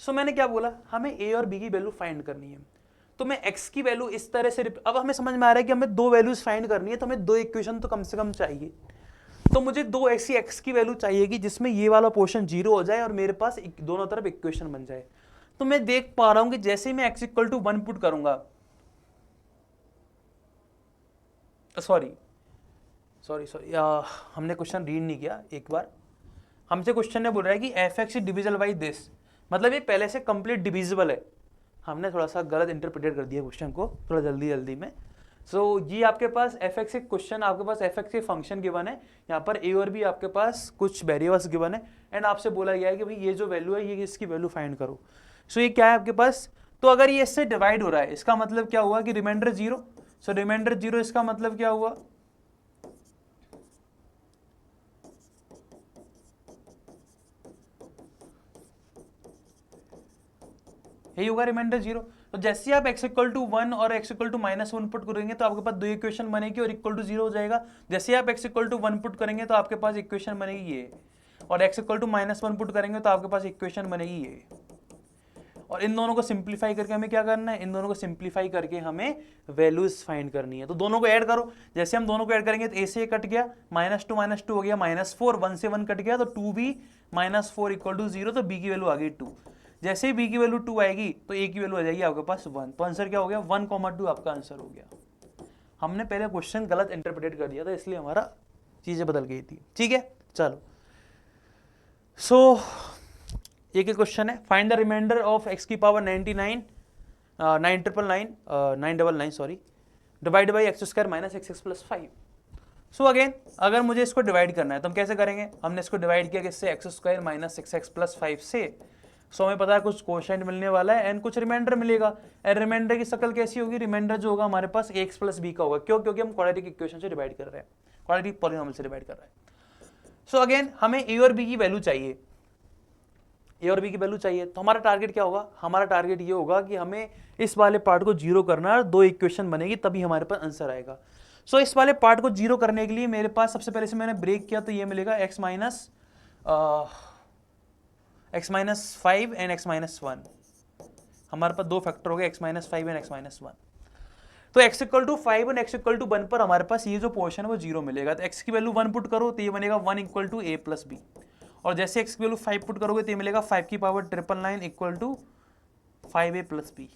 S1: सो मैंने क्या बोला, हमें a और b की वैल्यू फाइंड करनी है। तो मैं x की वैल्यू इस तरह से, अब हमें समझ में आ रहा है कि हमें दो वैल्यूज फाइंड करनी है, तो हमें दो इक्वेशन तो कम से कम चाहिए। तो मुझे दो ऐसी x की वैल्यू चाहिए कि जिसमें ये वाला पोर्शन जीरो हो जाए और मेरे पास दोनों तरफ इक्वेशन बन जाए। तो मैं देख पा रहा हूं कि जैसे ही मैं x इक्वल टू 1 पुट करूंगा, सॉरी हमने क्वेश्चन रीड नहीं किया एक बार। हमसे क्वेश्चन ने बोल रहा है कि F x is divisible by this, मतलब ये पहले से कंप्लीट डिविजिबल है। हमने थोड़ा सा गलत इंटरप्रिटेट कर दिया क्वेश्चन को थोड़ा जल्दी में। सो ये आपके पास एफ एक्स एक क्वेश्चन, आपके पास एफ एक्स के फंक्शन गिवन है, यहाँ पर ए और बी आपके पास कुछ वेरिएबल्स गिवन है, एंड आपसे बोला गया है कि भाई ये जो वैल्यू है ये इसकी वैल्यू फाइंड करो। सो ये क्या है आपके पास, तो अगर ये इससे डिवाइड हो रहा है इसका मतलब क्या हुआ कि रिमाइंडर जीरो। सो रिमाइंडर जीरो इसका मतलब क्या हुआ, यही होगा रिमाइंडर जीरो। तो जैसे आप x इक्वल टू 1 और x इक्वल टू -1 पुट करेंगे तो आपके पास दो इक्वेशन बनेगी और इक्वल टू जीरो हो जाएगा। जैसे आप x इक्वल टू 1 पुट करेंगे तो आपके पास इक्वेशन बनेगी ये, और x इक्वल टू -1 पुट करेंगे तो आपके पास इक्वेशन बनेगी ये। और इन दोनों को सिंप्लीफाई करके हमें क्या करना है, इन दोनों को सिंप्लीफाई करके हमें वैल्यूज फाइंड करनी है। तो दोनों को ऐड करो, जैसे हम दोनों को ऐड करेंगे तो a से कट गया, -2 हो गया -4, 1 से 1 कट गया तो 2b -4 इक्वल टू 0, तो b की वैल्यू आ गई 2। जैसे ही b की वैल्यू 2 आएगी तो a की वैल्यू आ जाएगी आपके पास 1। तो आंसर क्या हो गया, 1,2 आपका आंसर हो गया। हमने पहले क्वेश्चन गलत इंटरप्रेटेट कर दिया था इसलिए हमारा चीजें बदल गई थी, ठीक है। चलो, सो एक क्वेश्चन है, find the remainder of x की power 999 sorry divide by x square minus x plus 5। So again अगर मुझे इसको डिवाइड करना है तो हम कैसे करेंगे, हमने इसको डिवाइड किया किससे, x square minus x plus 5 से। सो हमें पता है कुछ कोशेंट मिलने वाला है एंड कुछ रिमाइंडर मिलेगा। एंड रिमाइंडर की शक्ल कैसी होगी, रिमाइंडर जो होगा हमारे पास ax प्लस बी का होगा। क्यों? क्योंकि हम क्वाड्रेटिक इक्वेशन से डिवाइड कर रहे हैं, क्वाड्रेटिक पॉलिनोमियल से डिवाइड कर रहे हैं। सो अगेन हमें a और b की वैल्यू चाहिए, ए और बी की वैल्यू चाहिए। तो हमारा टारगेट क्या होगा, हमारा टारगेट ये होगा कि हमें इस वाले पार्ट को जीरो करना है और दो इक्वेशन बनेगी तभी हमारे पास आंसर आएगा। सो इस वाले पार्ट को जीरो करने के लिए मेरे पास सबसे पहले से मैंने ब्रेक किया तो ये मिलेगा x minus 5 and x minus 1। हमारे पास दो फैक्टर हो गए x minus 5 and x minus 1। तो x इक्वल टू 5 और x इक्वल टू 1 पर हमारे पास ये जो पोर्शन है वो जीरो मिलेगा। तो x की वैल्यू 1 पुट करो तो ये बनेगा 1 equal to a plus b, और जैसे x की वैल्यू 5 पुट करोगे तो ये मिलेगा 5 की power 999 equal to 5a plus b.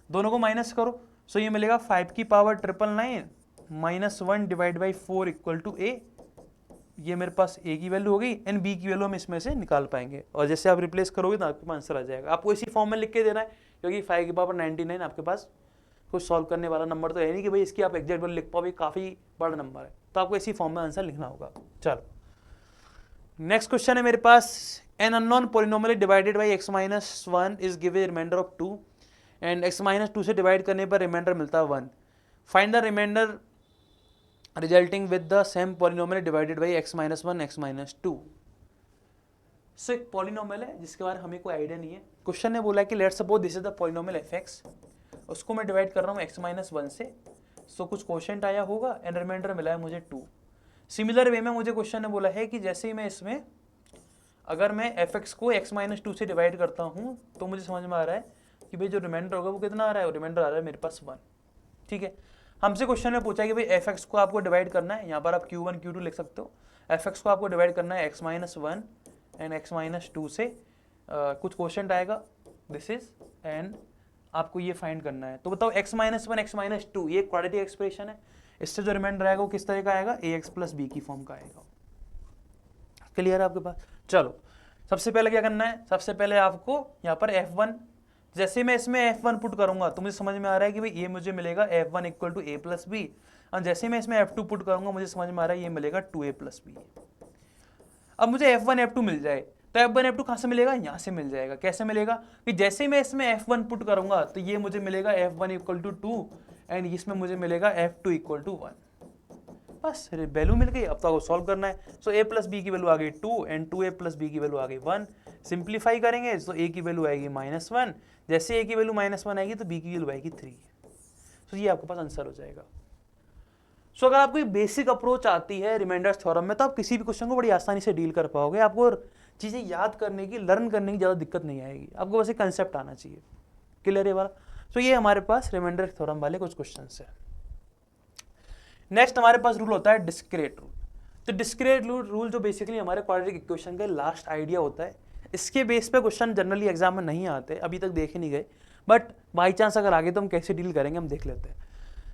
S1: दोनों को माइनस करो, सो ये मिलेगा 5 की power 999 minus 1 divide by 4 equal to a। ये मेरे पास a की वैल्यू हो गई एंड b की वैल्यू हम इसमें से निकाल पाएंगे, और जैसे आप रिप्लेस करोगे तो आपके पास आंसर आ जाएगा। आपको इसी फॉर्म में लिख के देना है, क्योंकि 5 की पावर 99 आपके पास कुछ सॉल्व करने वाला नंबर तो है नहीं कि भाई इसकी आप एग्जैक्ट वैल्यू लिख पाओ, काफ़ी बड़ा नंबर है, तो आपको इसी फॉर्म में आंसर लिखना होगा। चलो नेक्स्ट क्वेश्चन है मेरे पास, an unknown polynomial divided by x minus 1 is given remainder of 2 and x minus 2 से डिवाइड करने पर रिमाइंडर मिलता है 1। Find the remainder resulting with the same polynomial divided by x minus 1 x minus 2। So एक polynomial है जिसके बारे में हमें कोई आइडिया नहीं है। क्वेश्चन ने बोला कि let's suppose this is the polynomial fx, उसको मैं डिवाइड कर रहा हूँ x माइनस 1 से। सो कुछ क्वोशिएंट आया होगा एंड रिमाइंडर मिला है मुझे 2। सिमिलर वे में मुझे क्वेश्चन ने बोला है कि जैसे ही मैं इसमें अगर मैं fx को x माइनस 2 से डिवाइड करता हूँ तो मुझे समझ में आ रहा है कि भाई जो रिमाइंडर होगा वो कितना आ रहा है, रिमाइंडर आ रहा है मेरे पास 1। ठीक है, हमसे क्वेश्चन में पूछा है कि भाई fx को आपको डिवाइड करना है, यहाँ पर आप q1 q2 लिख सकते हो। fx को आपको डिवाइड करना है x minus 1 and x minus 2 से। कुछ क्वेश्चन आएगा दिस इज, एंड आपको ये फाइंड करना है। तो बताओ x माइनस 1 x माइनस 2 ये क्वाड्रेटिक एक्सप्रेशन है, इससे जो रिमाइंडर आएगा वो किस तरह का आएगा, ax प्लस बी की फॉर्म का आएगा। क्लियर है आपके पास? चलो सबसे पहले क्या करना है, सबसे पहले आपको यहाँ पर f1, जैसे मैं इसमें f1 पुट करूंगा तो मुझे समझ में आ रहा है कि भाई ये मुझे मिलेगा f1 equal to a plus b, और जैसे मैं इसमें f2 पुट करूंगा मुझे समझ में आ रहा है ये मिलेगा 2a प्लस बी। अब मुझे f1 f2 मिल जाए तो f1 f2 कहाँ से मिलेगा, यहाँ से मिल जाएगा। कैसे मिलेगा कि जैसे मैं इसमें f1 पुट करूंगा तो ये मुझे मिलेगा f1 इक्वल टू 2 एंड इसमें मुझे मिलेगा f2 इक्वल टू 1। बस वैल्यू मिल गई, अब तो आपको सॉल्व करना है। सो a प्लस बी की वैल्यू आ गई 2 एंड 2a प्लस बी की वैल्यू आ गई 1। सिंप्लीफाई करेंगे तो a की वैल्यू आएगी -1, जैसे a की वैल्यू -1 आएगी तो b की वैल्यू आएगी 3। तो ये आपके पास आंसर हो जाएगा। सो अगर आपको बेसिक अप्रोच आती है रिमाइंडर थ्योरम में तो आप किसी भी क्वेश्चन को बड़ी आसानी से डील कर पाओगे। आपको चीज़ें याद करने की, लर्न करने की ज़्यादा दिक्कत नहीं आएगी, आपको बस एक कंसेप्ट आना चाहिए। क्लियर है वाला? सो ये हमारे पास रिमाइंडर थ्योरम वाले कुछ क्वेश्चन है। नेक्स्ट हमारे पास रूल होता है डिस्क्रीट रूल। तो डिस्क्रीट रूल जो बेसिकली हमारे क्वाड्रेटिक इक्वेशन का लास्ट आइडिया होता है, इसके बेस पे क्वेश्चन जनरली एग्जाम में नहीं आते, अभी तक देखे नहीं गए, बट बाई चांस अगर आगे तो हम कैसे डील करेंगे हम देख लेते हैं।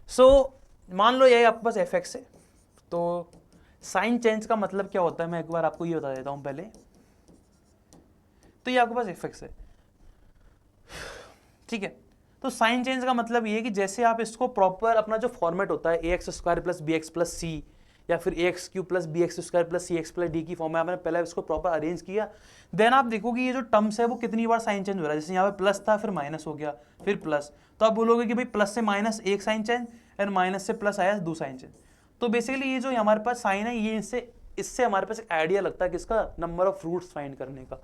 S1: सो मान लो ये आपके पास fx है, तो साइन चेंज का मतलब क्या होता है मैं एक बार आपको ये बता देता हूँ पहले। तो ये आपके पास fx है, ठीक है। तो साइन चेंज का मतलब ये है कि जैसे आप इसको प्रॉपर अपना जो फॉर्मेट होता है ax square plus b x plus c, या फिर ax cube plus b x square plus c x plus d की फॉर्म में आपने पहले इसको प्रॉपर अरेंज किया, देन आप देखोगे ये जो टर्म्स है वो कितनी बार साइन चेंज हो रहा है। जैसे यहाँ पे प्लस था, फिर माइनस हो गया, फिर प्लस, तो आप बोलोगे कि भाई प्लस से माइनस एक साइन चेंज एंड माइनस से प्लस आया दो साइन चेंज। तो बेसिकली ये जो हमारे पास साइन है ये इससे हमारे पास एक आइडिया लगता है किसका, नंबर ऑफ रूट्स फाइंड करने का।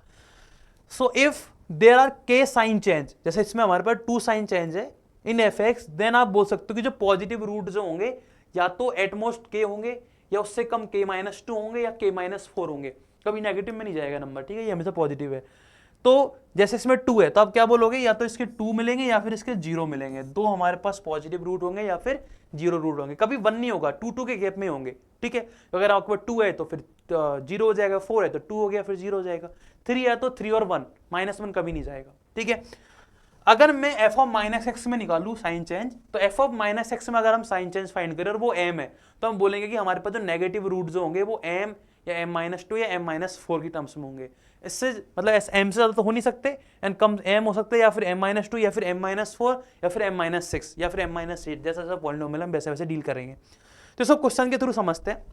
S1: सो इफ देयर आर के साइन चेंज, जैसे इसमें हमारे पास 2 साइन चेंज है इन fx, देन आप बोल सकते हो कि जो पॉजिटिव रूट जो होंगे या तो एटमोस्ट के होंगे या उससे कम k-2 होंगे या k-4 होंगे, कभी नेगेटिव में नहीं जाएगा नंबर, ठीक है, ये हमेशा पॉजिटिव है। तो जैसे इसमें 2 है तो आप क्या बोलोगे, या तो इसके 2 मिलेंगे या फिर इसके 0 मिलेंगे। दो हमारे पास पॉजिटिव रूट होंगे या फिर 0 रूट होंगे, कभी 1 नहीं होगा, 2 के गैप में होंगे, ठीक है। अगर आपके पास 2 है तो फिर 0 हो जाएगा, 4 है तो 2 हो गया फिर 0 हो जाएगा, 3 है तो 3 और 1, -1 कभी नहीं जाएगा, ठीक है। अगर मैं f ऑफ माइनस एक्स में निकालूं साइन चेंज, तो f ऑफ माइनस एक्स में अगर हम साइन चेंज फाइंड करें और वो m है तो हम बोलेंगे कि हमारे पास जो नेगेटिव रूट जो होंगे वो m या m-2 या m-4 की टर्म्स में होंगे। इससे मतलब m से ज्यादा तो हो नहीं सकते, एंड कम m हो सकते हैं, या फिर m-2 या फिर m-4 या फिर m-6 या फिर m-8, जैसा जैसा पॉलिनोमियल हम वैसे वैसे डील करेंगे। तो सब क्वेश्चन के थ्रू समझते हैं।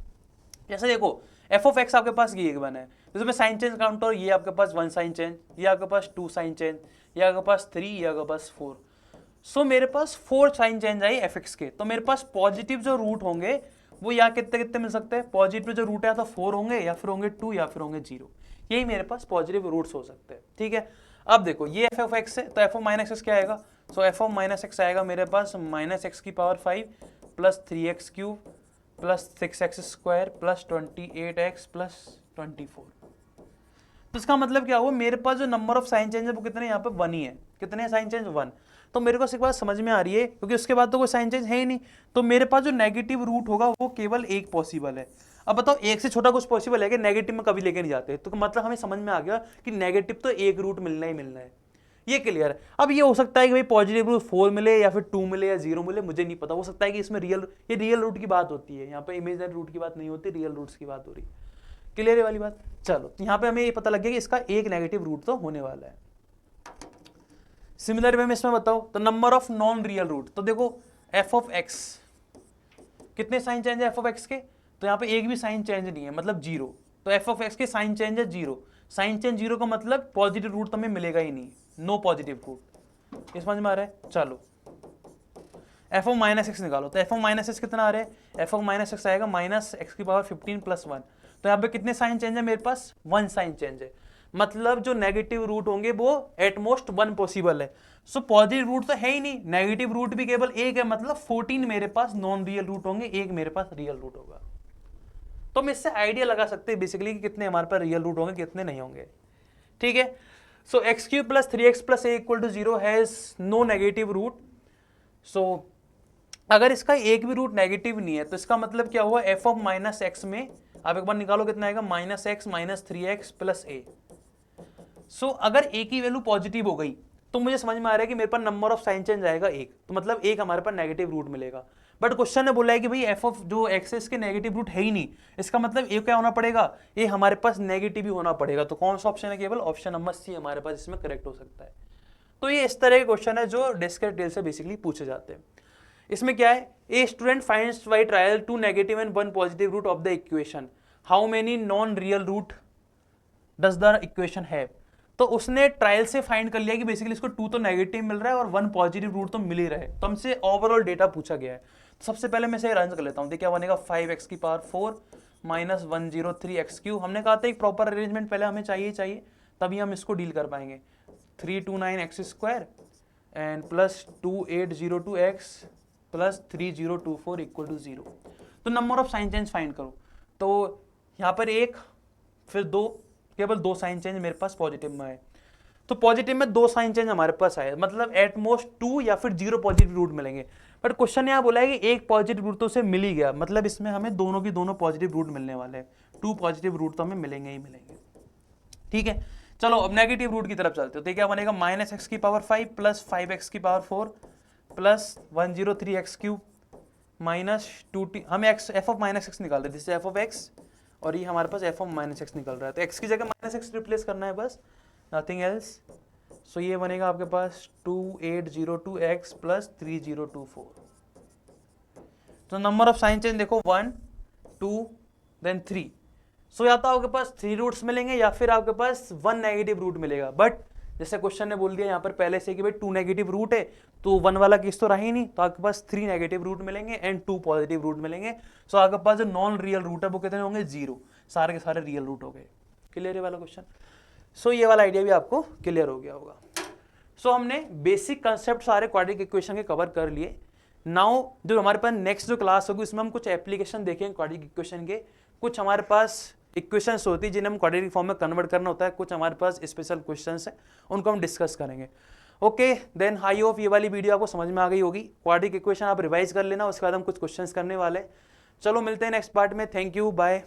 S1: जैसे देखो एफ ऑफ एक्स आपके पास ये वन है, इसमें साइन चेंज काउंट करो, ये आपके पास 1 साइन चेंज, ये आपके पास 2 साइन चेंज, ये आपके पास 3, ये आपके पास 4। सो मेरे पास 4 sign change i f x के। तो मेरे पास पॉजिटिव जो रूट होंगे वो यहाँ कितने कितने मिल सकते हैं, पॉजिटिव जो रूट है तो 4 होंगे, या फिर होंगे 2, या फिर होंगे 0। यही मेरे पास पॉजिटिव रूट्स हो सकते हैं। ठीक है, अब देखो ये एफ ऑफ एक्स है, तो एफ ऑफ माइनस एक्स क्या आएगा, सो एफ ऑफ माइनस एक्स आएगा मेरे पास माइनस एक्स की power 5 plus 3x cube plus 6x square plus 28x plus 24। तो इसका मतलब क्या हुआ, मेरे पास जो नंबर ऑफ साइन चेंज है वो कितने, यहाँ पे 1 ही है। कितने साइन चेंज, 1। तो मेरे को एक बात समझ में आ रही है, क्योंकि उसके बाद तो कोई साइन चेंज है ही नहीं, तो मेरे पास जो नेगेटिव रूट होगा वो केवल एक पॉसिबल है। अब बताओ एक से छोटा कुछ पॉसिबल है कि नेगेटिव में कभी लेके नहीं जाते, तो मतलब हमें समझ में आ गया कि नेगेटिव तो एक रूट मिलना ही मिलना है, ये क्लियर है। अब ये हो सकता है कि भाई पॉजिटिव रूट 4 मिले या फिर 2 मिले या 0 मिले, मुझे नहीं पता, हो सकता है कि इसमें ये रियल रूट की बात होती है, यहाँ पे इमेजिनरी रूट की बात नहीं होती, रियल रूट्स की बात हो रही है। क्लियर है वाली बात। चलो यहाँ पे हमें ये पता लग गया कि इसका एक नेगेटिव रूट तो होने वाला है। सिमिलर वे में इसमें बताओ तो number of non real root, तो देखो एफ ऑफ एक्स कितने साइन चेंज है एफ ऑफ एक्स के, तो यहाँ पे एक भी साइन चेंज नहीं है, मतलब 0। तो एफ ऑफ एक्स के साइन चेंज है 0, साइन चेंज 0 का मतलब पॉजिटिव रूट तो हमें मिलेगा ही नहीं, नो पॉजिटिव रूट। ये समझ में आ रहा है। चलो एफ ऑफ माइनस एक्स निकालो, तो एफ ऑफ माइनस एक्स कितना आ रहा है, एफ ऑफ माइनस एक्स आएगा माइनस एक्स की पावर 15 प्लस 1। तो यहाँ पे कितने साइन चेंज है मेरे पास, 1 साइन चेंज है, मतलब जो नेगेटिव रूट होंगे वो एटमोस्ट 1 पॉसिबल है। सो पॉजिटिव रूट तो है ही नहीं, नेगेटिव रूट भी केवल एक है, मतलब 14 मेरे पास नॉन रियल रूट होंगे, एक मेरे पास रियल रूट होगा। तो हम इससे आइडिया लगा सकते हैं बेसिकली कि कितने हमारे पास रियल रूट होंगे, कितने नहीं होंगे। ठीक है, so x cube plus 3x plus a equal to 0 has no negative root. So अगर इसका एक भी रूट नेगेटिव नहीं है तो इसका मतलब क्या हुआ, एफ ऑफ माइनस एक्स में आप एक बार निकालो कितना आएगा, minus x minus 3x plus a. So अगर ए की वैल्यू पॉजिटिव हो गई तो मुझे समझ में आ रहा है कि मेरे पास नंबर ऑफ साइन चेंज आएगा 1, तो मतलब एक हमारे पास नेगेटिव रूट मिलेगा। बट क्वेश्चन ने बोला है कि भाई एफ ऑफ जो एक्स है इसके नेगेटिव रूट है ही नहीं, इसका मतलब ए क्या होना पड़ेगा, ये हमारे पास नेगेटिव ही होना पड़ेगा। तो कौन सा ऑप्शन है, केवल ऑप्शन नंबर सी हमारे पास इसमें करेक्ट हो सकता है। तो ये इस तरह के क्वेश्चन है जो डिस्क्रीट डिटेल से बेसिकली पूछे जाते हैं। इसमें क्या है, a student finds by trial 2 negative and 1 positive root of the equation, how many non real root does the equation have. तो उसने ट्रायल से फाइंड कर लिया कि बेसिकली इसको 2 तो नेगेटिव मिल रहा है और 1 पॉजिटिव रूट तो मिल ही रहा है, तो हमसे ओवरऑल डेटा पूछा गया है। तो सबसे पहले मैं इसे रन कर लेता हूँ, क्या बनेगा 5x की पावर 4 माइनस 103x क्यूब। हमने कहा था एक प्रॉपर अरेंजमेंट पहले हमें चाहिए, तभी हम इसको डील कर पाएंगे। 329x square and plus 2802x plus 3024 equal to 0। तो number of sign change find करो, तो यहाँ पर 1 फिर 2, केवल 2 साइन चेंज मेरे पास पॉजिटिव में है। तो पॉजिटिव में 2 साइन चेंज हमारे पास आए, मतलब एट मोस्ट 2 या फिर 0 पॉजिटिव रूट मिलेंगे। बट क्वेश्चन यहाँ बोला है कि एक पॉजिटिव रूट तो उसे मिल ही गया, मतलब इसमें हमें दोनों की दोनों पॉजिटिव रूट मिलने वाले हैं, 2 पॉजिटिव रूट तो हमें मिलेंगे ही मिलेंगे। ठीक है, चलो अब नेगेटिव रूट की तरफ चलते हो, तो क्या बनेगा माइनस एक्स की पावर 5 प्लस 5x की power 4 plus 103x cube minus 2t। हम x F of minus x निकाल रहे थे, दिस एफ ऑफ एक्स और ये हमारे पास एफ ऑफ माइनस एक्स निकल रहा है, तो एक्स की जगह माइनस एक्स रिप्लेस करना है बस, नथिंग एल्स। सो ये बनेगा आपके पास 2802x प्लस 3024। तो नंबर ऑफ साइन चेंज देखो 1 2 देन 3। सो या तो आपके पास 3 रूट्स मिलेंगे या फिर आपके पास 1 नेगेटिव रूट मिलेगा। बट जैसे क्वेश्चन ने बोल दिया यहाँ पर पहले से कि भाई 2 नेगेटिव रूट है, तो 1 वाला केस तो रहा ही नहीं, तो आपके पास 3 नेगेटिव रूट मिलेंगे एंड 2 पॉजिटिव रूट मिलेंगे। सो आपके पास जो नॉन रियल रूट है वो कितने होंगे, 0, सारे के सारे रियल रूट हो गए। क्लियर है वाला क्वेश्चन। सो ये वाला आइडिया भी आपको क्लियर हो गया होगा। सो हमने बेसिक कंसेप्ट सारे क्वाड्रेटिक इक्वेशन के कवर कर लिए। नाउ जो हमारे पास नेक्स्ट जो क्लास होगी उसमें हम कुछ एप्लीकेशन देखेंगे क्वाड्रेटिक इक्वेशन के। कुछ हमारे पास इक्वेशंस होती है जिन्हें हम क्वाड्रेटिक फॉर्म में कन्वर्ट करना होता है, कुछ हमारे पास स्पेशल क्वेश्चंस हैं, उनको हम डिस्कस करेंगे। ओके देन आई होप ये वाली वीडियो आपको समझ में आ गई होगी। क्वाड्रेटिक इक्वेशन आप रिवाइज कर लेना, उसके बाद हम कुछ क्वेश्चंस करने वाले हैं। चलो मिलते हैं नेक्स्ट पार्ट में। Thank you, bye.